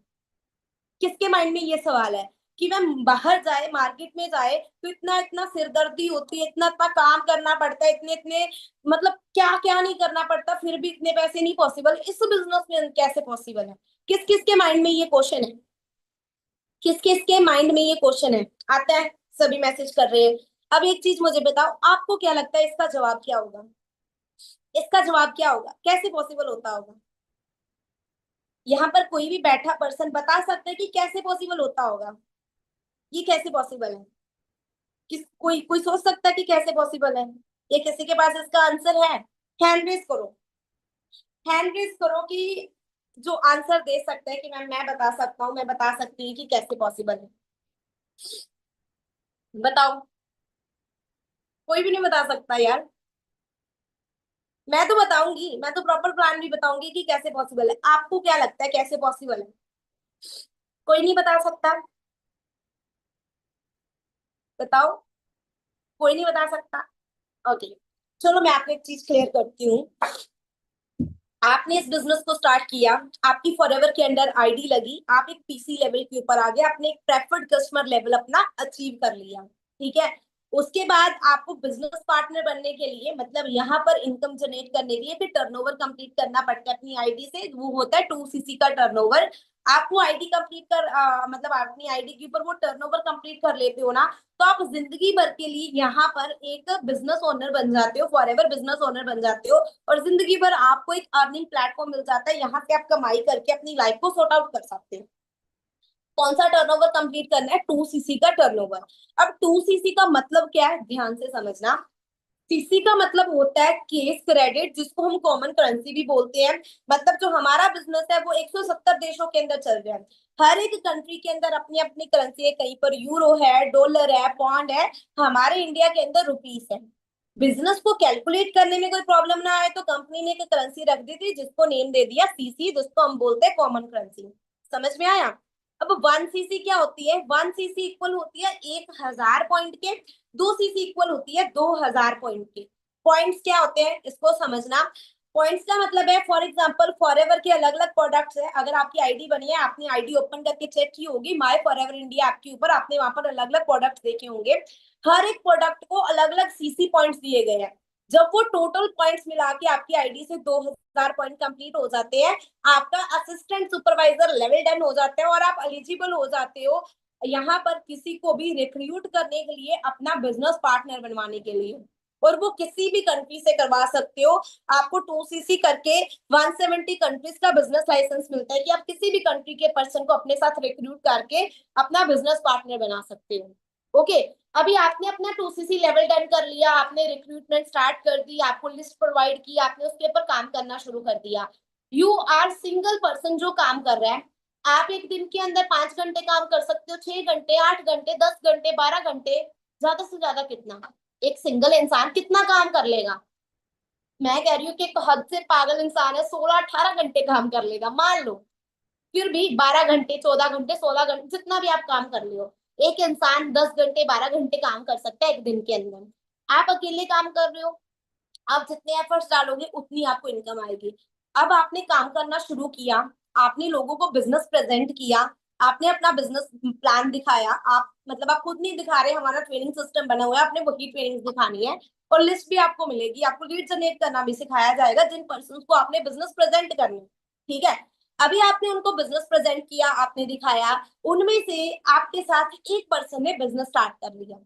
किसके माइंड में ये सवाल है कि मैं बाहर जाए, मार्केट में जाए तो इतना इतना सिरदर्दी होती है, इतना इतना काम करना पड़ता है, इतने इतने मतलब क्या क्या नहीं करना पड़ता, फिर भी इतने पैसे नहीं पॉसिबल, इस बिजनेस में कैसे पॉसिबल है? किस किस के माइंड में ये क्वेश्चन है? किस किस के माइंड में ये क्वेश्चन है? आता है, सभी मैसेज कर रहे हैं। अब एक चीज मुझे बताओ, आपको क्या लगता है इसका जवाब क्या होगा? इसका जवाब क्या होगा, कैसे पॉसिबल होता होगा? यहाँ पर कोई भी बैठा पर्सन बता सकता है कि कैसे पॉसिबल होता होगा, ये कैसे पॉसिबल है? किस कोई कोई सोच सकता है कि कैसे पॉसिबल है? ये किसी के पास इसका आंसर है? हैंड रेज करो, हैंड रेज करो कि जो आंसर दे सकता है कि मैं बता सकता हूँ, मैं बता सकती हूँ कि कैसे पॉसिबल है। बताओ, कोई भी नहीं बता सकता यार। मैं तो बताऊंगी, मैं तो प्रॉपर प्लान भी बताऊंगी कि कैसे पॉसिबल है। आपको क्या लगता है कैसे पॉसिबल है? कोई नहीं बता सकता? बताओ, कोई नहीं बता सकता? ओके, चलो मैं आपको एक चीज क्लियर करती हूँ। आपने इस बिजनेस को स्टार्ट किया, आपकी फॉरएवर के अंडर आईडी लगी, आप एक पीसी लेवल के ऊपर आ गए, आपने एक प्रेफर्ड कस्टमर लेवल अपना अचीव कर लिया, ठीक है। उसके बाद आपको बिजनेस पार्टनर बनने के लिए, मतलब यहाँ पर इनकम जनरेट करने के लिए फिर टर्नओवर कंप्लीट करना पड़ता है अपनी आईडी से, वो होता है 2cc का टर्नओवर। आपको आईडी कंप्लीट कर मतलब अपनी आईडी के ऊपर वो टर्नओवर कंप्लीट कर लेते हो ना, तो आप जिंदगी भर के लिए यहाँ पर एक बिजनेस ओनर बन जाते हो, फॉरएवर बिजनेस ओनर बन जाते हो। और जिंदगी भर आपको एक अर्निंग प्लेटफॉर्म मिल जाता है, यहाँ से आप कमाई करके अपनी लाइफ को सॉर्ट आउट कर सकते हो। कौन सा टर्नओवर कंप्लीट करना है? 2cc का टर्नओवर। अब 2cc का मतलब क्या है, ध्यान से समझना। सीसी का मतलब होता है केस क्रेडिट, जिसको हम कॉमन करेंसी भी बोलते हैं। मतलब जो हमारा बिजनेस है वो 170 देशों के अंदर चल रहा है। हर एक कंट्री के अंदर अपनी अपनी करेंसी है, कहीं पर यूरो है, डॉलर है, पौंड है, हमारे इंडिया के अंदर रुपीस है। बिजनेस को कैलकुलेट करने में कोई प्रॉब्लम ना आए तो कंपनी ने एक करेंसी रख दी थी जिसको नेम दे दिया सीसी, जिसको हम बोलते हैं कॉमन करेंसी। समझ में आया? अब 1cc क्या होती है? 1cc इक्वल होती है 1000 पॉइंट के, 2cc इक्वल होती है 2000 पॉइंट के। पॉइंट्स क्या होते हैं इसको समझना। पॉइंट्स का मतलब है, फॉर एग्जांपल फॉरएवर के अलग अलग प्रोडक्ट्स है। अगर आपकी आईडी बनी है, आपने आईडी ओपन करके चेक की होगी माय फॉरएवर इंडिया ऐप के ऊपर, आपने वहां पर अलग अलग प्रोडक्ट्स देखे होंगे। हर एक प्रोडक्ट को अलग अलग सीसी पॉइंट्स दिए गए हैं। जब वो टोटल पॉइंट्स मिला के आपकी आईडी से 2000 पॉइंट कंप्लीट हो जाते हैं, आपका असिस्टेंट सुपरवाइजर लेवल 10 हो जाता है और आप एलिजिबल हो जाते हो यहाँ पर किसी को भी रिक्रूट करने के लिए, अपना बिजनेस पार्टनर बनवाने के लिए। और वो किसी भी कंट्री से करवा सकते हो। आपको 2cc करके 170 कंट्रीज का बिजनेस लाइसेंस मिलता है कि आप किसी भी कंट्री के पर्सन को अपने साथ रिक्रूट करके अपना बिजनेस पार्टनर बना सकते हो। ओके, अभी आपने अपना 2cc लेवल 10 कर लिया, आपने रिक्रूटमेंट स्टार्ट कर दी, आपको लिस्ट प्रोवाइड की, आपने उसके ऊपर काम करना शुरू कर दिया। यू आर सिंगल पर्सन जो काम कर रहा है। आप एक दिन के अंदर 5 घंटे काम कर सकते हो, 6 घंटे, 8 घंटे, 10 घंटे, 12 घंटे, ज्यादा से ज्यादा कितना एक सिंगल इंसान कितना काम कर लेगा? मैं कह रही हूँ कि एक हद से पागल इंसान है 16-18 घंटे काम कर लेगा, मान लो। फिर भी 12 घंटे, 14 घंटे, 16 घंटे, जितना भी आप काम कर ले हो, एक इंसान 10 घंटे, 12 घंटे काम कर सकता है एक दिन के अंदर। आप अकेले काम कर रहे हो, आप जितने एफर्ट्स डालोगे उतनी आपको इनकम आएगी। अब आपने काम करना शुरू किया, आपने लोगों को बिजनेस प्रेजेंट किया, आपने अपना बिजनेस प्लान दिखाया। आप मतलब आप खुद नहीं दिखा रहे, हमारा ट्रेनिंग सिस्टम बना हुआ है, आपने वही ट्रेनिंग दिखानी है। और लिस्ट भी आपको मिलेगी, आपको लीड जनरेट करना भी सिखाया जाएगा जिन पर्सन को आपने बिजनेस प्रेजेंट करनी, ठीक है। अभी आपने उनको बिजनेस प्रेजेंट किया, आपने दिखाया, उनमें से आपके साथ एक पर्सन ने बिजनेस स्टार्ट कर लिया।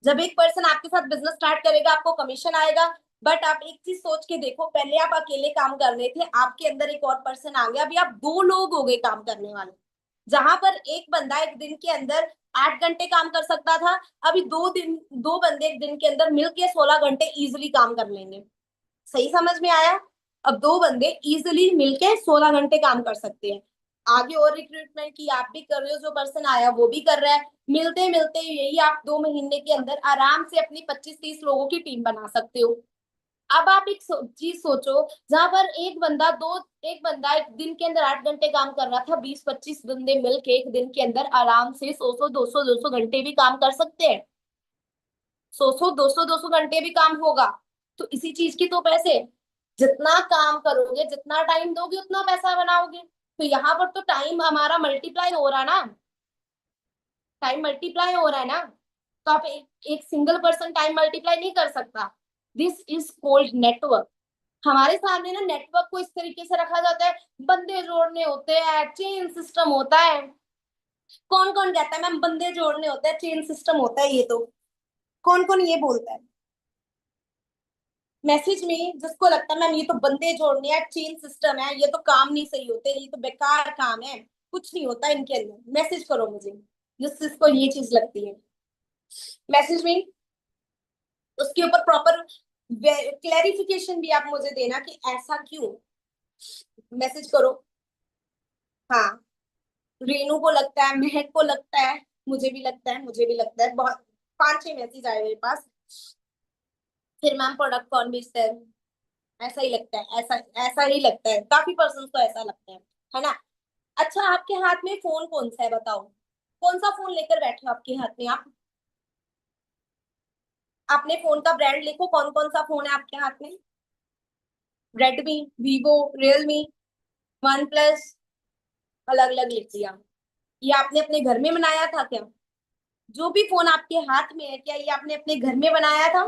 जब एक पर्सन आपके साथ बिजनेस स्टार्ट करेगा, आपको कमीशन आएगा। बट आप एक चीज सोच के देखो, पहले आप अकेले काम कर रहे थे, आपके अंदर एक और पर्सन आ गया, अभी आप 2 लोग हो गए काम करने वाले। जहां पर एक बंदा एक दिन के अंदर 8 घंटे काम कर सकता था, अभी 2 बंदे एक दिन के अंदर मिलके 16 घंटे इजिली काम कर लेंगे। सही समझ में आया? अब 2 बंदे इजिली मिलके 16 घंटे काम कर सकते हैं। आगे और रिक्रूटमेंट की आप भी कर रहे हो, जो पर्सन आया वो भी कर रहा है, मिलते मिलते यही आप 2 महीने के अंदर आराम से अपनी 25-30 लोगों की टीम बना सकते हो। अब आप एक चीज सोचो, जहां पर एक बंदा एक दिन के अंदर 8 घंटे काम कर रहा था, 20-25 बंदे मिलके एक दिन के अंदर आराम से 100-200 घंटे भी काम कर सकते हैं। 100-200 घंटे भी काम होगा। तो इसी चीज की तो पैसे, जितना काम करोगे, जितना टाइम दोगे, उतना पैसा बनाओगे। तो यहाँ पर तो टाइम हमारा मल्टीप्लाई हो रहा ना, टाइम मल्टीप्लाई हो रहा है ना। तो आप एक सिंगल पर्सन टाइम मल्टीप्लाई नहीं कर सकता। This is called network. हमारे सामने ना नेटवर्क को इस तरीके से रखा जाता है, बंदे जोड़ने होते हैं, चेन सिस्टम होता है। कौन कौन कहता है मैम बंदे जोड़ने होते हैं, चेन सिस्टम होता है? ये तो कौन कौन ये बोलता है मैसेज में? जिसको लगता है मैम ये तो बंदे जोड़ने हैं, चेन सिस्टम है, ये तो काम नहीं सही होते, ये तो बेकार काम है, कुछ नहीं होता इनके अंदर, मैसेज करो मुझे जिसको ये चीज लगती है मैसेज में। उसके ऊपर प्रॉपर क्लैरिफिकेशन भी आप मुझे देना कि ऐसा क्यों, मैसेज करो। हाँ, रेनू को लगता है, महक को लगता है, मुझे भी लगता है, मुझे भी लगता है, बहुत 5-6 मैसेज आए मेरे पास। फिर मैम प्रोडक्ट कौन बेचता है, ऐसा ही लगता है, ऐसा ऐसा ही लगता है, काफी पर्सन को ऐसा लगता है ना। अच्छा, आपके हाथ में फोन कौन सा है बताओ? कौन सा फोन लेकर बैठे हो आपके हाथ में? आप अपने फोन का ब्रांड लिखो, कौन कौन सा फोन है आपके हाथ में? Redmi, Vivo, Realme, one plus, अलग अलग लिख दिया। ये आपने अपने घर में बनाया था क्या? जो भी फोन आपके हाथ में है, क्या ये आपने अपने घर में बनाया था?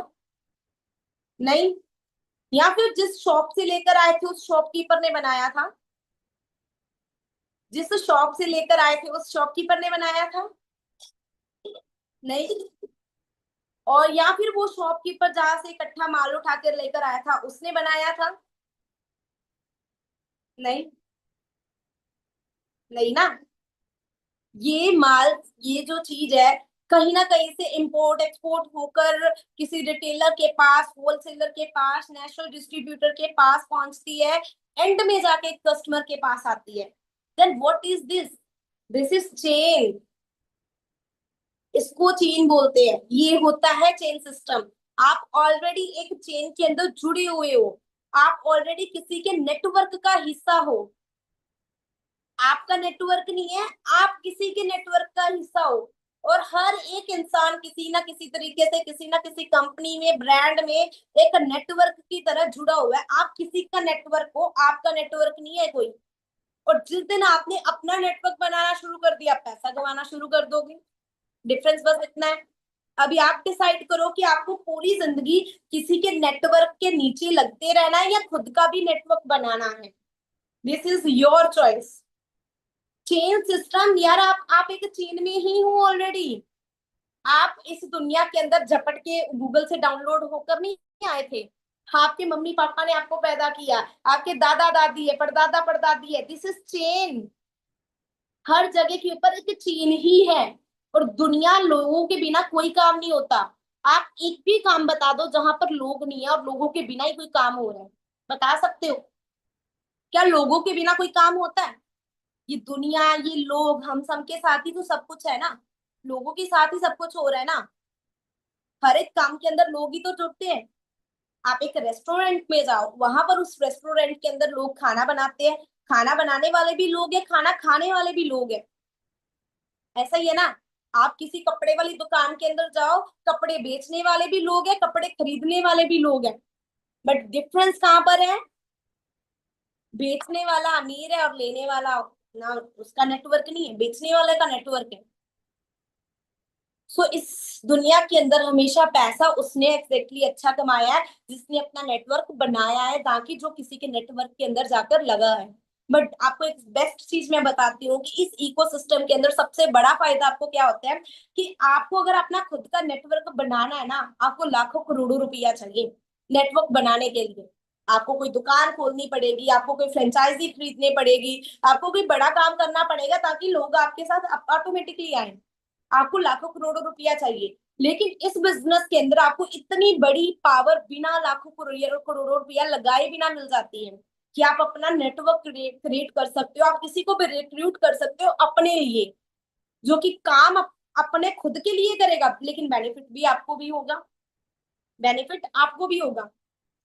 नहीं। या फिर जिस शॉप से लेकर आए थे उस शॉपकीपर ने बनाया था? जिस शॉप से लेकर आए थे उस शॉपकीपर ने बनाया था? नहीं। और या फिर वो शॉपकीपर जहां से इकट्ठा माल उठा कर लेकर आया था उसने बनाया था? नहीं। नहीं ना। ये माल, ये जो चीज है, कहीं ना कहीं से इंपोर्ट एक्सपोर्ट होकर किसी रिटेलर के पास, होलसेलर के पास, नेशनल डिस्ट्रीब्यूटर के पास पहुंचती है, एंड में जाके कस्टमर के पास आती है। Then what is this? This is chain. इसको चेन बोलते हैं, ये होता है चेन सिस्टम। आप ऑलरेडी एक चेन के अंदर जुड़े हुए हो, आप ऑलरेडी किसी के नेटवर्क का हिस्सा हो। आपका नेटवर्क नहीं है, आप किसी के नेटवर्क का हिस्सा हो। और हर एक इंसान किसी ना किसी तरीके से, किसी ना किसी कंपनी में, ब्रांड में एक नेटवर्क की तरह जुड़ा हुआ है। आप किसी का नेटवर्क हो, आपका नेटवर्क नहीं है कोई। और जिस दिन आपने अपना नेटवर्क बनाना शुरू कर दिया, पैसा कमाना शुरू कर दोगे। डिफरेंस बस इतना है। अभी आप डिसाइड करो कि आपको पूरी जिंदगी किसी के नेटवर्क के नीचे लगते रहना है या खुद का भी नेटवर्क बनाना है। This is your choice. Chain system यार, आप एक चेन में ही हो ऑलरेडी। आप इस दुनिया के अंदर झपट के गूगल से डाउनलोड होकर नहीं आए थे। हाँ, आपके मम्मी पापा ने आपको पैदा किया, आपके दादा दादी है, परदादा परदादी है, दिस इज चेन। हर जगह के ऊपर एक चेन ही है। और दुनिया लोगों के बिना कोई काम नहीं होता। आप एक भी काम बता दो जहां पर लोग नहीं है और लोगों के बिना ही कोई काम हो रहा है, बता सकते हो? क्या लोगों के बिना कोई काम होता है? ये दुनिया, ये लोग, हम सब के साथ ही तो सब कुछ है ना। लोगों के साथ ही सब कुछ हो रहा है ना। हर एक काम के अंदर लोग ही तो जुड़ते हैं। आप एक रेस्टोरेंट में जाओ, वहां पर उस रेस्टोरेंट के अंदर लोग खाना बनाते हैं, खाना बनाने वाले भी लोग हैं, खाना खाने वाले भी लोग हैं। ऐसा ही है ना। आप किसी कपड़े वाली दुकान के अंदर जाओ, कपड़े बेचने वाले भी लोग हैं, कपड़े खरीदने वाले भी लोग हैं। बट डिफरेंस कहाँ पर है? बेचने वाला अमीर है और लेने वाला ना, उसका नेटवर्क नहीं है, बेचने वाले का नेटवर्क है। सो इस दुनिया के अंदर हमेशा पैसा उसने एग्जैक्टली अच्छा कमाया है जिसने अपना नेटवर्क बनाया है, ताकि जो किसी के नेटवर्क के अंदर जाकर लगा है। बट आपको एक बेस्ट चीज मैं बताती हूँ कि इस इकोसिस्टम के अंदर सबसे बड़ा फायदा आपको क्या होता है कि आपको अगर अपना खुद का नेटवर्क बनाना है ना, आपको लाखों करोड़ों रुपया चाहिए नेटवर्क बनाने के लिए। आपको कोई दुकान खोलनी पड़ेगी, आपको कोई फ्रेंचाइजी खरीदनी पड़ेगी, आपको कोई बड़ा काम करना पड़ेगा ताकि लोग आपके साथ ऑटोमेटिकली आए। आपको लाखों करोड़ों रुपया चाहिए। लेकिन इस बिजनेस के अंदर आपको इतनी बड़ी पावर बिना लाखों करोड़ों रुपया लगाए बिना मिल जाती है कि आप अपना नेटवर्क क्रिएट कर सकते हो, आप किसी को भी रिक्रूट कर सकते हो अपने लिए, जो कि काम अपने खुद के लिए करेगा, लेकिन बेनिफिट भी आपको भी होगा। बेनिफिट आपको भी होगा।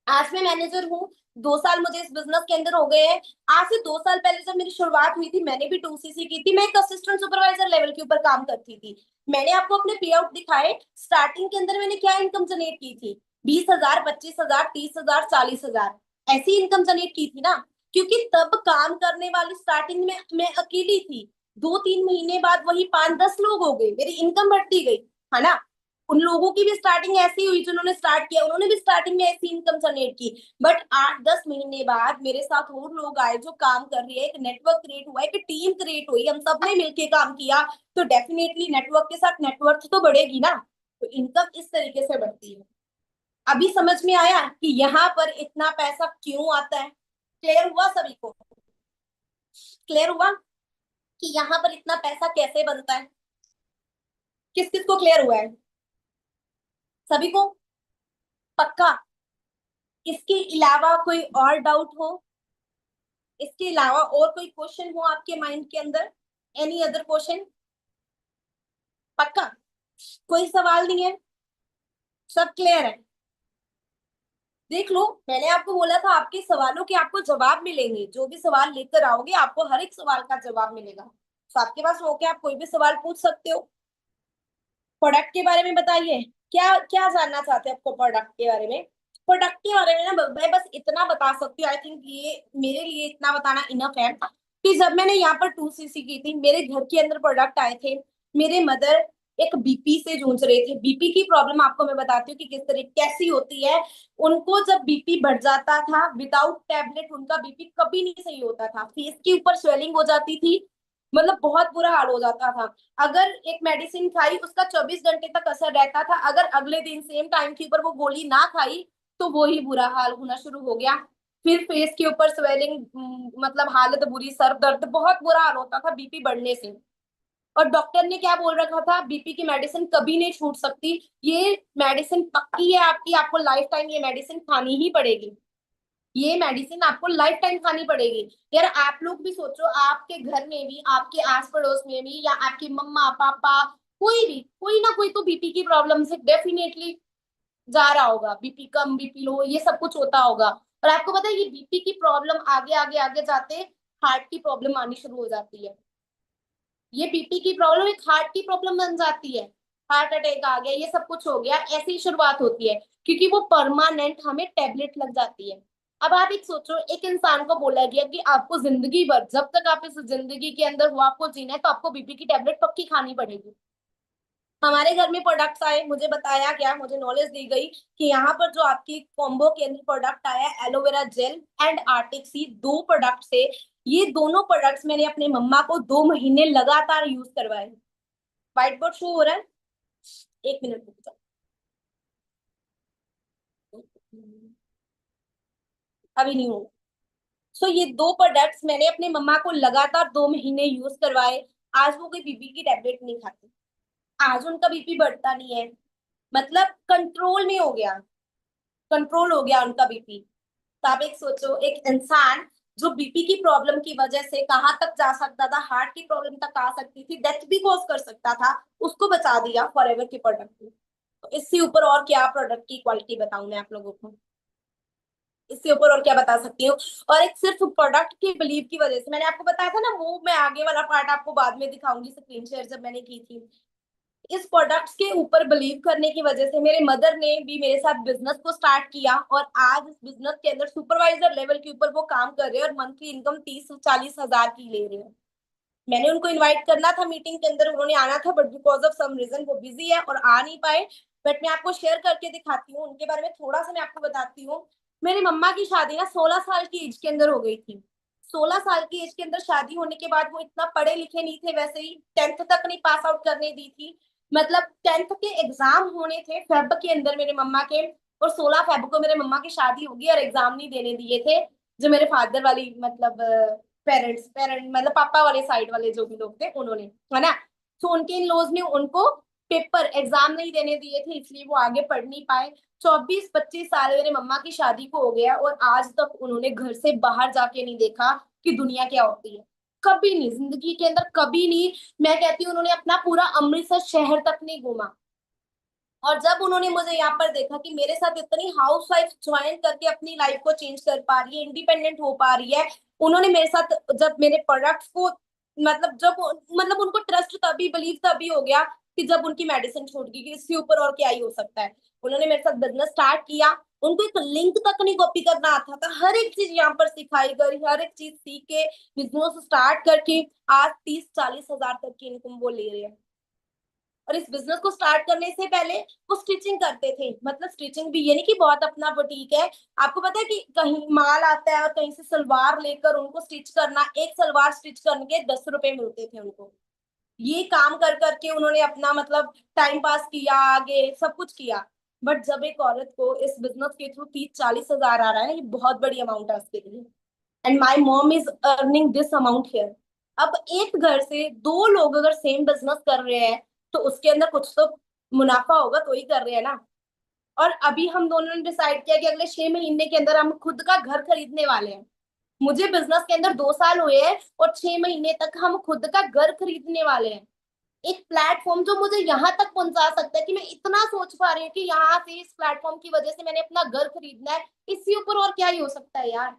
आज मैं मैनेजर हूँ, 2 साल मुझे इस बिजनेस के अंदर हो गए हैं। आज से 2 साल पहले जब मेरी शुरुआत हुई थी, मैंने भी 2CC की थी, मैं एक असिस्टेंट सुपरवाइजर लेवल के ऊपर काम करती थी। मैंने आपको अपने पे आउट दिखाए। स्टार्टिंग के अंदर मैंने क्या इनकम जनरेट की थी? 20,000, 25,000, 30,000, 40,000, ऐसी इनकम जनरेट की थी ना। क्योंकि तब काम करने वाली स्टार्टिंग में मैं अकेली थी, 2-3 महीने बाद वही 5-10 लोग हो गए, मेरी इनकम बढ़ती गई, है ना। उन लोगों की भी स्टार्टिंग ऐसी हुई जिन्होंने स्टार्ट किया, उन्होंने भी स्टार्टिंग में ऐसी इनकम जनरेट की। बट 8-10 महीने बाद मेरे साथ और लोग आए जो काम कर रहे हैं, एक नेटवर्क क्रिएट हुआ, एक टीम क्रिएट हुई, हम सबने मिलकर काम किया, तो डेफिनेटली नेटवर्क के साथ नेटवर्क तो बढ़ेगी ना। तो इनकम इस तरीके से बढ़ती है। अभी समझ में आया कि यहाँ पर इतना पैसा क्यों आता है? क्लियर हुआ सभी को? क्लियर हुआ कि यहाँ पर इतना पैसा कैसे बनता है? किस किस को क्लियर हुआ है? सभी को? पक्का? इसके अलावा कोई और डाउट हो? इसके अलावा और कोई क्वेश्चन हो आपके माइंड के अंदर? Any other question? पक्का? कोई सवाल नहीं है? सब क्लियर है? देख लो, मैंने आपको बोला था आपके सवालों के आपको जवाब मिलेंगे, जो भी सवाल लेकर आओगे आपको हर एक सवाल का जवाब मिलेगा, तो आपके पास होके आप कोई भी सवाल पूछ सकते हो। प्रोडक्ट के बारे में बताइए, क्या क्या जानना चाहते हैं आपको प्रोडक्ट के बारे में? प्रोडक्ट के बारे में ना मैं बस इतना बता सकती हूँ, आई थिंक ये मेरे लिए इतना बताना इनफ है कि जब मैंने यहाँ पर 2cc की थी, मेरे घर के अंदर प्रोडक्ट आए थे, मेरे मदर एक बीपी से जूझ रहे थे। बीपी की प्रॉब्लम आपको मैं बताती हूँ कि किस तरह कैसी होती है। उनको जब बीपी बढ़ जाता था, विदाउट टैबलेट उनका बीपी कभी नहीं सही होता था, फेस के ऊपर स्वेलिंग हो जाती थी, मतलब बहुत बुरा हाल हो जाता था। अगर एक मेडिसिन खाई उसका 24 घंटे तक असर रहता था, अगर अगले दिन सेम टाइम के ऊपर वो गोली ना खाई तो वो ही बुरा हाल होना शुरू हो गया। फिर फेस के ऊपर स्वेलिंग, मतलब हालत बुरी, सर दर्द, बहुत बुरा हाल होता था बीपी बढ़ने से। और डॉक्टर ने क्या बोल रखा था, बीपी की मेडिसिन कभी नहीं छूट सकती, ये मेडिसिन पक्की है आपकी, आपको लाइफ टाइम ये मेडिसिन खानी ही पड़ेगी, ये मेडिसिन आपको लाइफ टाइम खानी पड़ेगी। यार आप लोग भी सोचो, आपके घर में भी, आपके आस पड़ोस में भी, या आपके मम्मा पापा, कोई भी, कोई ना कोई तो बीपी की प्रॉब्लम से डेफिनेटली जा रहा होगा, बीपी कम बीपी लो ये सब कुछ होता होगा। और आपको पता है ये बीपी की प्रॉब्लम आगे आगे आगे जाते हार्ट की प्रॉब्लम आनी शुरू हो जाती है। ये बीपी की प्रॉब्लम एक हार्ट की प्रॉब्लम बन जाती है, हार्ट अटैक आ गया, ये सब कुछ हो गया, ऐसी ही शुरुआत होती है, क्योंकि वो परमानेंट हमें टेबलेट लग जाती है। अब आप एक सोचो, एक इंसान को बोला गया कि आपको जिंदगी भर, जब तक आप इस जिंदगी के अंदर हो आपको जीना है, तो आपको बीपी की टेबलेट पक्की खानी पड़ेगी। हमारे घर में प्रोडक्ट्स आए, मुझे बताया गया, मुझे नॉलेज दी गई कि यहाँ पर जो आपकी कॉम्बो के अंदर प्रोडक्ट आया है, एलोवेरा जेल एंड आर्टिक सी, दो प्रोडक्ट से, ये दोनों प्रोडक्ट्स मैंने अपने मम्मा को 2 महीने लगातार यूज करवाए। व्हाइट बोर्ड शो हो रहा है? एक मिनट रुक जाओ, अभी नहीं होगा। सो ये दो प्रोडक्ट्स मैंने अपने मम्मा को लगातार 2 महीने यूज करवाए। आज वो कोई बीपी की टेबलेट नहीं खाती, आज उनका बीपी बढ़ता नहीं है, मतलब कंट्रोल में हो गया, कंट्रोल हो गया उनका बीपी। तो आप एक सोचो, एक इंसान जो बीपी की प्रॉब्लम की वजह से कहाँ तक जा सकता था, हार्ट की प्रॉब्लम तक आ सकती थी, डेथ भी कॉज कर सकता था, उसको बचा दिया फॉरएवर के प्रोडक्ट ने। तो इससे ऊपर और क्या प्रोडक्ट की क्वालिटी बताऊं मैं आप लोगों को? इससे ऊपर और क्या बता सकती हूँ? और एक सिर्फ प्रोडक्ट के बिलीव की वजह से, मैंने आपको बताया था ना, वो मैं आगे वाला पार्ट आपको बाद में दिखाऊंगी, स्क्रीन शेयर जब मैंने की थी। इस प्रोडक्ट्स के ऊपर बिलीव करने की वजह से मेरे मदर ने भी मेरे साथ बिजनेस को स्टार्ट किया, और आज इस बिजनेस के अंदर सुपरवाइजर लेवल के ऊपर वो काम कर रहे हैं, और मंथली इनकम 30-40 हजार की ले रहे हैं। मैंने उनको इनवाइट करना था मीटिंग के अंदर, उन्होंने आना था, but because of some reason वो बिजी है और आ नहीं पाए। बट मैं आपको शेयर करके दिखाती हूँ, उनके बारे में थोड़ा सा मैं आपको बताती हूँ। मेरी मम्मा की शादी ना 16 साल की एज के अंदर हो गई थी। 16 साल की एज के अंदर शादी होने के बाद वो इतना पढ़े लिखे नहीं थे, वैसे ही 10th तक नहीं पास आउट करने दी थी। मतलब 10th के एग्जाम होने थे फेब के अंदर मेरे मम्मा के, और 16 फेब को मेरे मम्मा की शादी होगी, और एग्जाम नहीं देने दिए थे जो मेरे फादर वाली, मतलब पेरेंट मतलब पापा वाले साइड वाले जो भी लोग थे उन्होंने, है ना। तो उनके इन लॉज ने उनको पेपर एग्जाम नहीं देने दिए थे, इसलिए वो आगे पढ़ नहीं पाए। 24-25 साल मेरे मम्मा की शादी को हो गया, और आज तक उन्होंने घर से बाहर जाके नहीं देखा कि दुनिया क्या होती है, कभी नहीं जिंदगी के अंदर, कभी नहीं। मैं कहती हूँ उन्होंने अपना पूरा अमृतसर शहर तक नहीं घूमा। और जब उन्होंने मुझे यहाँ पर देखा कि मेरे साथ इतनी हाउस वाइफ ज्वाइन करके अपनी लाइफ को चेंज कर पा रही है, इंडिपेंडेंट हो पा रही है, उन्होंने मेरे साथ जब मेरे प्रोडक्ट्स को, मतलब जब, मतलब उनको ट्रस्ट तभी, बिलीव तभी हो गया कि जब उनकी मेडिसिन छूट गई, कि इससे ऊपर और क्या ही हो सकता है। उन्होंने मेरे साथ बिजनेस स्टार्ट किया, उनको एक लिंक तक नहीं कॉपी करना आता था। हर एक चीज यहाँ पर सिखाई गई, हर एक चीज सीख के बिजनेस स्टार्ट करके आज 30-40 हजार तक की इनकम वो ले रहे हैं। और इस बिजनेस को स्टार्ट करने से पहले वो स्टिचिंग करते थे, मतलब स्टिचिंग भी ये नहीं कि बहुत अपना बुटीक है। आपको पता है कि कहीं माल आता है और कहीं से सलवार लेकर उनको स्टिच करना, एक सलवार स्टिच करने के 10 रुपए मिलते थे उनको। ये काम कर करके उन्होंने अपना मतलब टाइम पास किया, आगे सब कुछ किया। बट जब एक औरत को इस बिजनेस के थ्रू 30-40 हजार आ रहा है, ये बहुत बड़ी अमाउंट है उसके लिए। And my mom is earning this amount here. अब एक घर से दो लोग अगर सेम बिजनेस कर रहे हैं तो उसके अंदर कुछ तो मुनाफा होगा, तो ही कर रहे हैं ना। और अभी हम दोनों ने डिसाइड किया कि अगले 6 महीने के अंदर हम खुद का घर खरीदने वाले हैं। मुझे बिजनेस के अंदर 2 साल हुए हैं और 6 महीने तक हम खुद का घर खरीदने वाले हैं। एक प्लेटफॉर्म जो मुझे यहाँ तक पहुंचा सकता है कि मैं इतना सोच पा रही हूँ कि यहाँ से इस प्लेटफॉर्म की वजह से मैंने अपना घर खरीदना है, इससे ऊपर और क्या ही हो सकता है यार।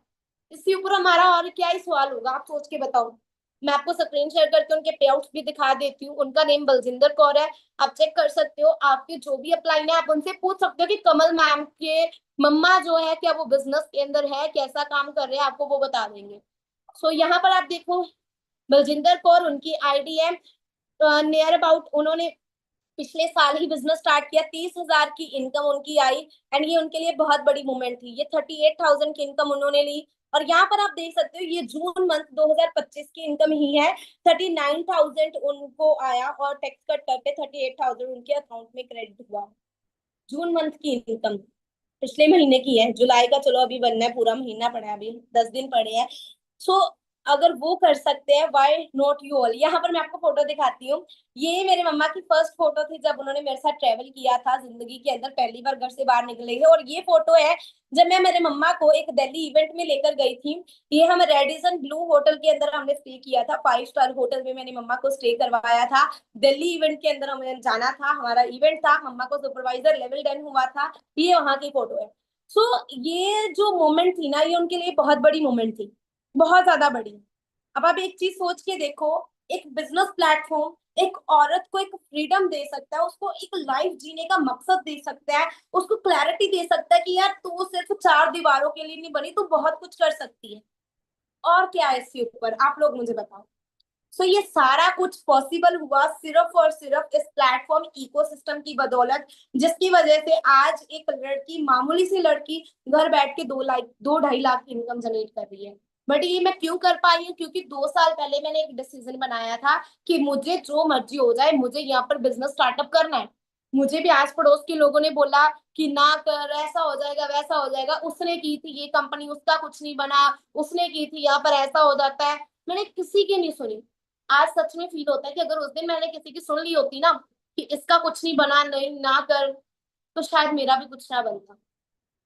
इससे ऊपर हमारा और क्या ही सवाल होगा, आप सोच के बताओ। मैं आपको स्क्रीन शेयर करके उनके पे आउट्स भी दिखा देती हूँ। उनका नेम बलजिंदर कौर है, आप चेक कर सकते हो। आपके जो भी अपलाइन है आप उनसे पूछ सकते हो कि कमल मैम के मम्मा जो है क्या वो बिजनेस के अंदर है, कैसा काम कर रहे हैं, आपको वो बता देंगे। सो यहाँ पर आप देखो, बलजिंदर कौर उनकी आईडी है। नियर अबाउट उन्होंने पिछले साल ही बिजनेस स्टार्ट किया, 30 हजार की इनकम उनकी आई। एंड ये उनके लिए बहुत बड़ी मूवमेंट थी। ये 38,000 की इनकम उन्होंने ली। और यहाँ पर आप देख सकते हो ये जून मंथ 2025 की इनकम ही है। 39,000 उनको आया और टैक्स कट करके 38,000 उनके अकाउंट में क्रेडिट हुआ। जून मंथ की इनकम पिछले महीने की है, जुलाई का चलो अभी बनना है, पूरा महीना पड़ा है, अभी 10 दिन पड़े हैं। सो अगर वो कर सकते हैं, व्हाई नॉट यू ऑल। यहाँ पर मैं आपको फोटो दिखाती हूँ। ये मेरे मम्मा की फर्स्ट फोटो थी जब उन्होंने मेरे साथ ट्रेवल किया था, जिंदगी के अंदर पहली बार घर से बाहर निकले थे। और ये फोटो है जब मैं मेरे मम्मा को एक दिल्ली इवेंट में लेकर गई थी। ये हम रेडिसन ब्लू होटल के अंदर हमने स्टे किया था, 5 स्टार होटल में मैंने मम्मा को स्टे करवाया था। दिल्ली इवेंट के अंदर हमें जाना था, हमारा इवेंट था, मम्मा को सुपरवाइजर लेवल 10 हुआ था। ये वहां की फोटो है। ये जो मोमेंट थी ना, ये उनके लिए बहुत बड़ी मोमेंट थी, बहुत ज्यादा बड़ी। अब आप एक चीज सोच के देखो, एक बिजनेस प्लेटफॉर्म एक औरत को एक फ्रीडम दे सकता है, उसको एक लाइफ जीने का मकसद दे सकता है, उसको क्लैरिटी दे सकता है कि यार तू सिर्फ 4 दीवारों के लिए नहीं बनी, तू बहुत कुछ कर सकती है। और क्या है इसके ऊपर, आप लोग मुझे बताओ। ये सारा कुछ पॉसिबल हुआ सिर्फ और सिर्फ इस प्लेटफॉर्म इकोसिस्टम की बदौलत, जिसकी वजह से आज एक लड़की, मामूली सी लड़की, घर बैठ के 2-2.5 लाख की इनकम जनरेट कर रही है। बट ये मैं क्यों कर पाई हूँ? क्योंकि 2 साल पहले मैंने एक डिसीजन बनाया था कि मुझे जो मर्जी हो जाए, मुझे यहाँ पर बिजनेस स्टार्टअप करना है। मुझे भी आस पड़ोस के लोगों ने बोला कि ना कर, ऐसा हो जाएगा वैसा हो जाएगा, उसने की थी ये कंपनी, उसका कुछ नहीं बना, उसने की थी यहाँ पर ऐसा हो जाता है। मैंने किसी की नहीं सुनी। आज सच में फील होता है कि अगर उस दिन मैंने किसी की सुन ली होती ना कि इसका कुछ नहीं बना, नहीं ना कर, तो शायद मेरा भी कुछ ना बनता।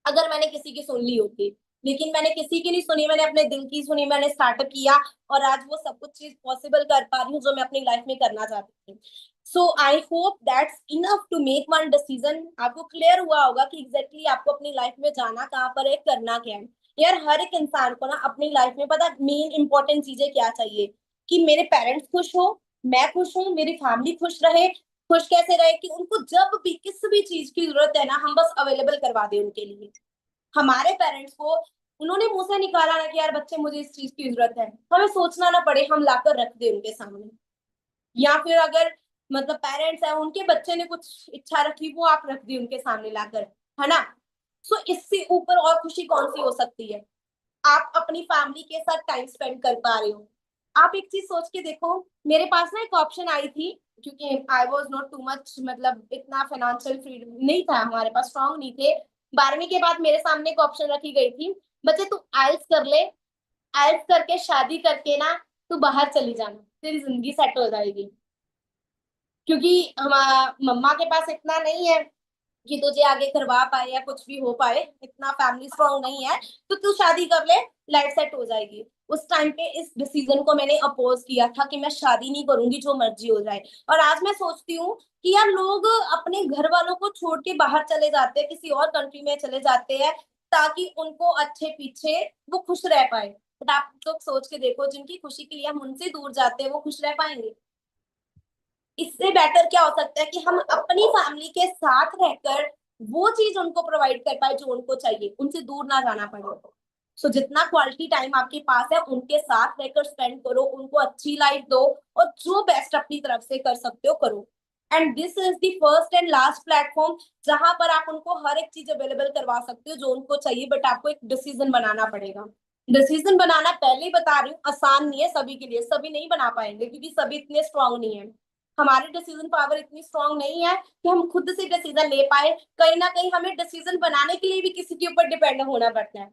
अगर मैंने किसी की सुन ली होती, लेकिन मैंने किसी की नहीं सुनी, मैंने अपने दिल की सुनी, मैंने स्टार्टअप किया। और आज वो सब कुछ चीज पॉसिबल कर पा रही हूँ जो मैं अपनी लाइफ में करना चाहती थी। So I hope that's enough to make one decision. आपको क्लियर हुआ होगा कि एग्जैक्टली आपको अपनी लाइफ में जाना कहाँ पर है, करना क्या है। यार हर एक इंसान को ना अपनी लाइफ में पता मेन इंपॉर्टेंट चीजें क्या चाहिए, कि मेरे पेरेंट्स खुश हो, मैं खुश हूँ, मेरी फैमिली खुश रहे। खुश कैसे रहे? कि उनको जब भी किसी भी चीज की जरूरत है ना, हम बस अवेलेबल करवा दें उनके लिए। हमारे पेरेंट्स को उन्होंने मुंह से निकाला ना कि यार बच्चे मुझे इस चीज की जरूरत है, हमें सोचना ना पड़े, हम लाकर रख दे उनके सामने। या फिर अगर मतलब पेरेंट्स है, उनके बच्चे ने कुछ इच्छा रखी, वो आप रख दी उनके सामने लाकर, है ना। इससे ऊपर और खुशी कौन सी हो सकती है? आप अपनी फैमिली के साथ टाइम स्पेंड कर पा रहे हो। आप एक चीज सोच के देखो, मेरे पास ना एक ऑप्शन आई थी, क्योंकि I was not too much, मतलब इतना फाइनेंशियल फ्रीडम नहीं था हमारे पास, स्ट्रांग नहीं थे। 12वीं के बाद मेरे सामने एक ऑप्शन रखी गई थी, बच्चे तू आइल्स कर ले, आइल्स करके शादी करके ना तू बाहर चली जाना, तेरी जिंदगी सेट हो जाएगी। क्योंकि हमारा मम्मा के पास इतना नहीं है कि तुझे आगे करवा पाए या कुछ भी हो पाए, इतना फैमिली स्ट्रांग नहीं है, तो तू शादी कर ले, लाइफ सेट हो जाएगी। उस टाइम पे इस डिसीजन को मैंने अपोज किया था कि मैं शादी नहीं करूंगी, जो मर्जी हो जाए। और आज मैं सोचती हूँ कि यार लोग अपने घर वालों को छोड़ के बाहर चले जाते हैं, किसी और कंट्री में चले जाते हैं, ताकि उनको अच्छे पीछे वो खुश रह पाए। बट आप लोग सोच के देखो, जिनकी खुशी के लिए हम उनसे दूर जाते हैं, वो खुश रह पाएंगे? इससे बेटर क्या हो सकता है कि हम अपनी फैमिली के साथ रहकर वो चीज उनको प्रोवाइड कर पाए जो उनको चाहिए, उनसे दूर ना जाना पड़े। सो जितना क्वालिटी टाइम आपके पास है उनके साथ रहकर स्पेंड करो, उनको अच्छी लाइफ दो और जो बेस्ट अपनी तरफ से कर सकते हो करो। And this is the first and last platform जहां पर आप उनको हर एक चीज अवेलेबल करवा सकते हो जो उनको चाहिए, बट आपको एक डिसीजन बनाना पड़ेगा। डिसीजन बनाना पहले ही बता रही हूँ आसान नहीं है सभी के लिए, सभी नहीं बना पाएंगे क्योंकि सभी इतने स्ट्रांग नहीं है। हमारी डिसीजन पावर इतनी स्ट्रांग नहीं है कि हम खुद से डिसीजन ले पाए, कहीं ना कहीं हमें डिसीजन बनाने के लिए भी किसी के ऊपर डिपेंड होना पड़ता है।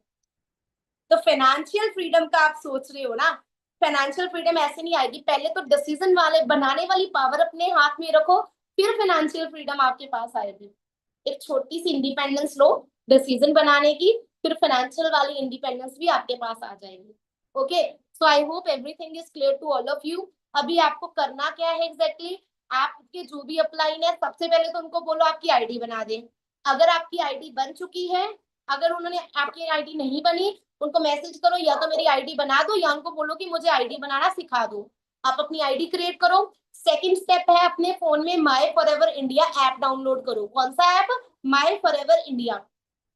तो फाइनेंशियल फ्रीडम का आप सोच रहे हो ना, फाइनेंशियल फ्रीडम ऐसे नहीं आएगी, पहले तो डिसीजन वाले बनाने वाली पावर अपने हाथ में रखो, फिर फाइनेंशियल फ्रीडम आपके पास आएगी। एक छोटी सी इंडिपेंडेंस लो डिसीजन बनाने की, फिर फाइनेंशियल वाली इंडिपेंडेंस भी आपके पास आ जाएगी। Okay, so I hope everything is clear to all of you. अभी आपको करना क्या है एग्जैक्टली, आपके जो भी अपलाइन है सबसे पहले तो उनको बोलो आपकी आईडी बना दें। अगर आपकी आईडी बन चुकी है, अगर उन्होंने आपकी आईडी नहीं बनी, उनको मैसेज करो या तो मेरी आईडी बना दो या उनको बोलो कि मुझे आईडी बनाना सिखा दो। आप अपनी आईडी क्रिएट करो। सेकंड स्टेप है अपने फोन में माई फॉरएवर इंडिया ऐप डाउनलोड करो। कौन सा ऐप? माई फॉरएवर इंडिया,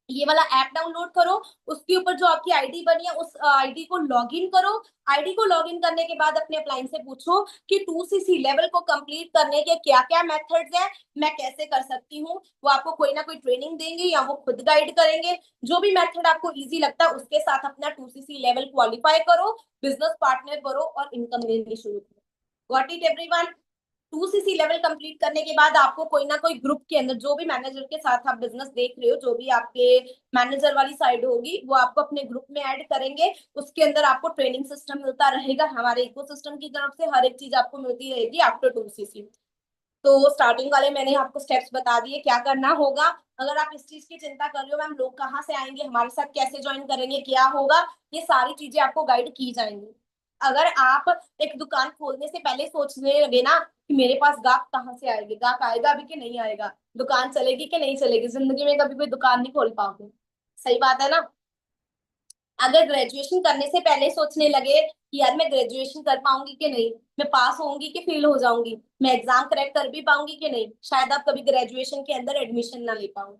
ये वाला ऐप डाउनलोड करो। उसके ऊपर जो आपकी आईडी बनी है उस आईडी को लॉगिन करो। आईडी को लॉगिन करने के बाद अपने अपलाइन से पूछो कि 2cc लेवल को कंप्लीट करने के क्या क्या मेथड्स हैं, मैं कैसे कर सकती हूँ। वो आपको कोई ना कोई ट्रेनिंग देंगे या वो खुद गाइड करेंगे। जो भी मेथड आपको इजी लगता है उसके साथ अपना 2cc लेवल क्वालिफाई करो, बिजनेस पार्टनर करो और इनकम लेनी शुरू करो। Got it everyone? 2cc level complete करने के बाद आपको कोई ना कोई ग्रुप के अंदर, जो भी मैनेजर के साथ आप बिजनेस देख रहे हो, जो भी आपके मैनेजर वाली साइड होगी वो आपको अपने ग्रुप में ऐड करेंगे। उसके अंदर आपको ट्रेनिंग सिस्टम मिलता रहेगा, हमारे इकोसिस्टम की तरफ से हर एक चीज आपको मिलती रहेगी आफ्टर 2cc। तो स्टार्टिंग वाले मैंने आपको स्टेप्स बता दिए क्या करना होगा। अगर आप इस चीज की चिंता कर रहे हो मैम लोग कहाँ से आएंगे, हमारे साथ कैसे ज्वाइन करेंगे, क्या होगा, ये सारी चीजें आपको गाइड की जाएंगी। अगर आप एक दुकान खोलने से पहले सोचने लगे ना कि मेरे पास गाहक कहाँ से आएंगे, गाहक आएगा भी कि नहीं आएगा, दुकान चलेगी कि नहीं चलेगी, जिंदगी में कभी कोई दुकान नहीं खोल पाओगे। सही बात है ना? अगर ग्रेजुएशन करने से पहले सोचने लगे कि यार मैं ग्रेजुएशन कर पाऊंगी कि नहीं, मैं पास होंगी कि फेल हो जाऊंगी, मैं एग्जाम क्रैक कर भी पाऊंगी कि नहीं, शायद आप कभी ग्रेजुएशन के अंदर एडमिशन ना ले पाओ,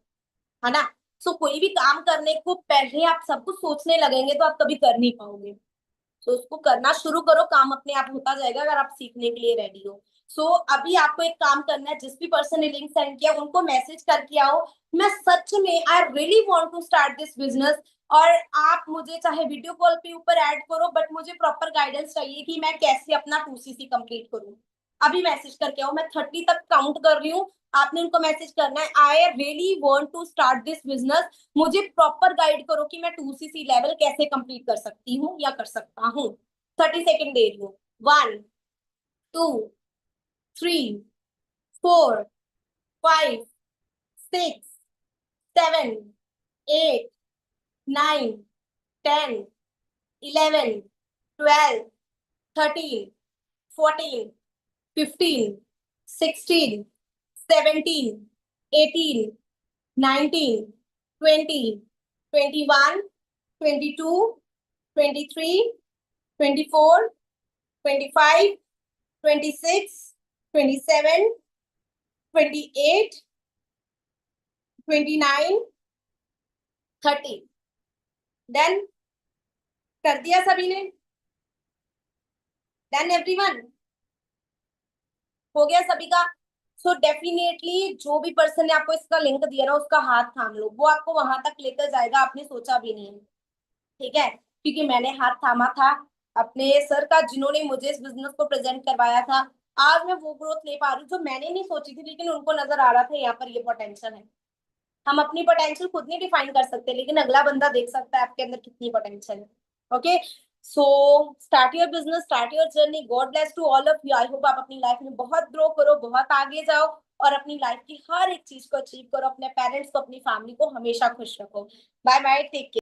है ना? सो कोई भी काम करने को पहले आप सब कुछ सोचने लगेंगे तो आप कभी कर नहीं पाओगे। तो उसको करना शुरू करो, काम अपने आप होता जाएगा अगर आप सीखने के लिए रेडी हो। अभी आपको एक काम करना है, जिस भी पर्सन ने लिंक सेंड किया उनको मैसेज करके आओ, मैं सच में I really want to start this business. और आप मुझे चाहे वीडियो कॉल पे ऊपर ऐड करो, बट मुझे प्रॉपर गाइडेंस चाहिए कि मैं कैसे अपना 2cc कंप्लीट करूं। अभी मैसेज करके आओ, मैं 30 तक काउंट कर रही हूँ, आपने उनको मैसेज करना है I really want to start this business, मुझे प्रॉपर गाइड करो कि मैं 2cc लेवल कैसे कंप्लीट कर सकती हूँ या कर सकता हूँ। 30 सेकेंड दे रही हूँ। 1 2 3 4 5 6 7 8 9 10 11 12 13 14 15 16 17 18 19 20 21 22 23 24 25 26 27 28 29 30। डन कर दिया सभी ने? Done everyone? हो गया सभी का? सो डेफिनेटली जो भी पर्सन ने आपको इसका लिंक दिया ना उसका हाथ थाम लो, वो आपको वहां तक लेकर जाएगा आपने सोचा भी नहीं। ठीक है? क्योंकि मैंने हाथ थामा था अपने सर का जिन्होंने मुझे इस बिजनेस को प्रेजेंट करवाया था। आज मैं वो ग्रोथ ले पा रही हूँ जो मैंने नहीं सोची थी, लेकिन उनको नजर आ रहा था यहाँ पर ये पोटेंशियल है। हम अपनी पोटेंशियल खुद नहीं डिफाइन कर सकते, लेकिन अगला बंदा देख सकता है आपके अंदर कितनी पोटेंशियल है। Okay, so start your business, start your journey. God bless to all of you. I hope आप अपनी लाइफ में बहुत ग्रो करो, बहुत आगे जाओ और अपनी लाइफ की हर एक चीज को अचीव करो, अपने पेरेंट्स को, अपनी फैमिली को हमेशा खुश रखो। Bye bye, take care.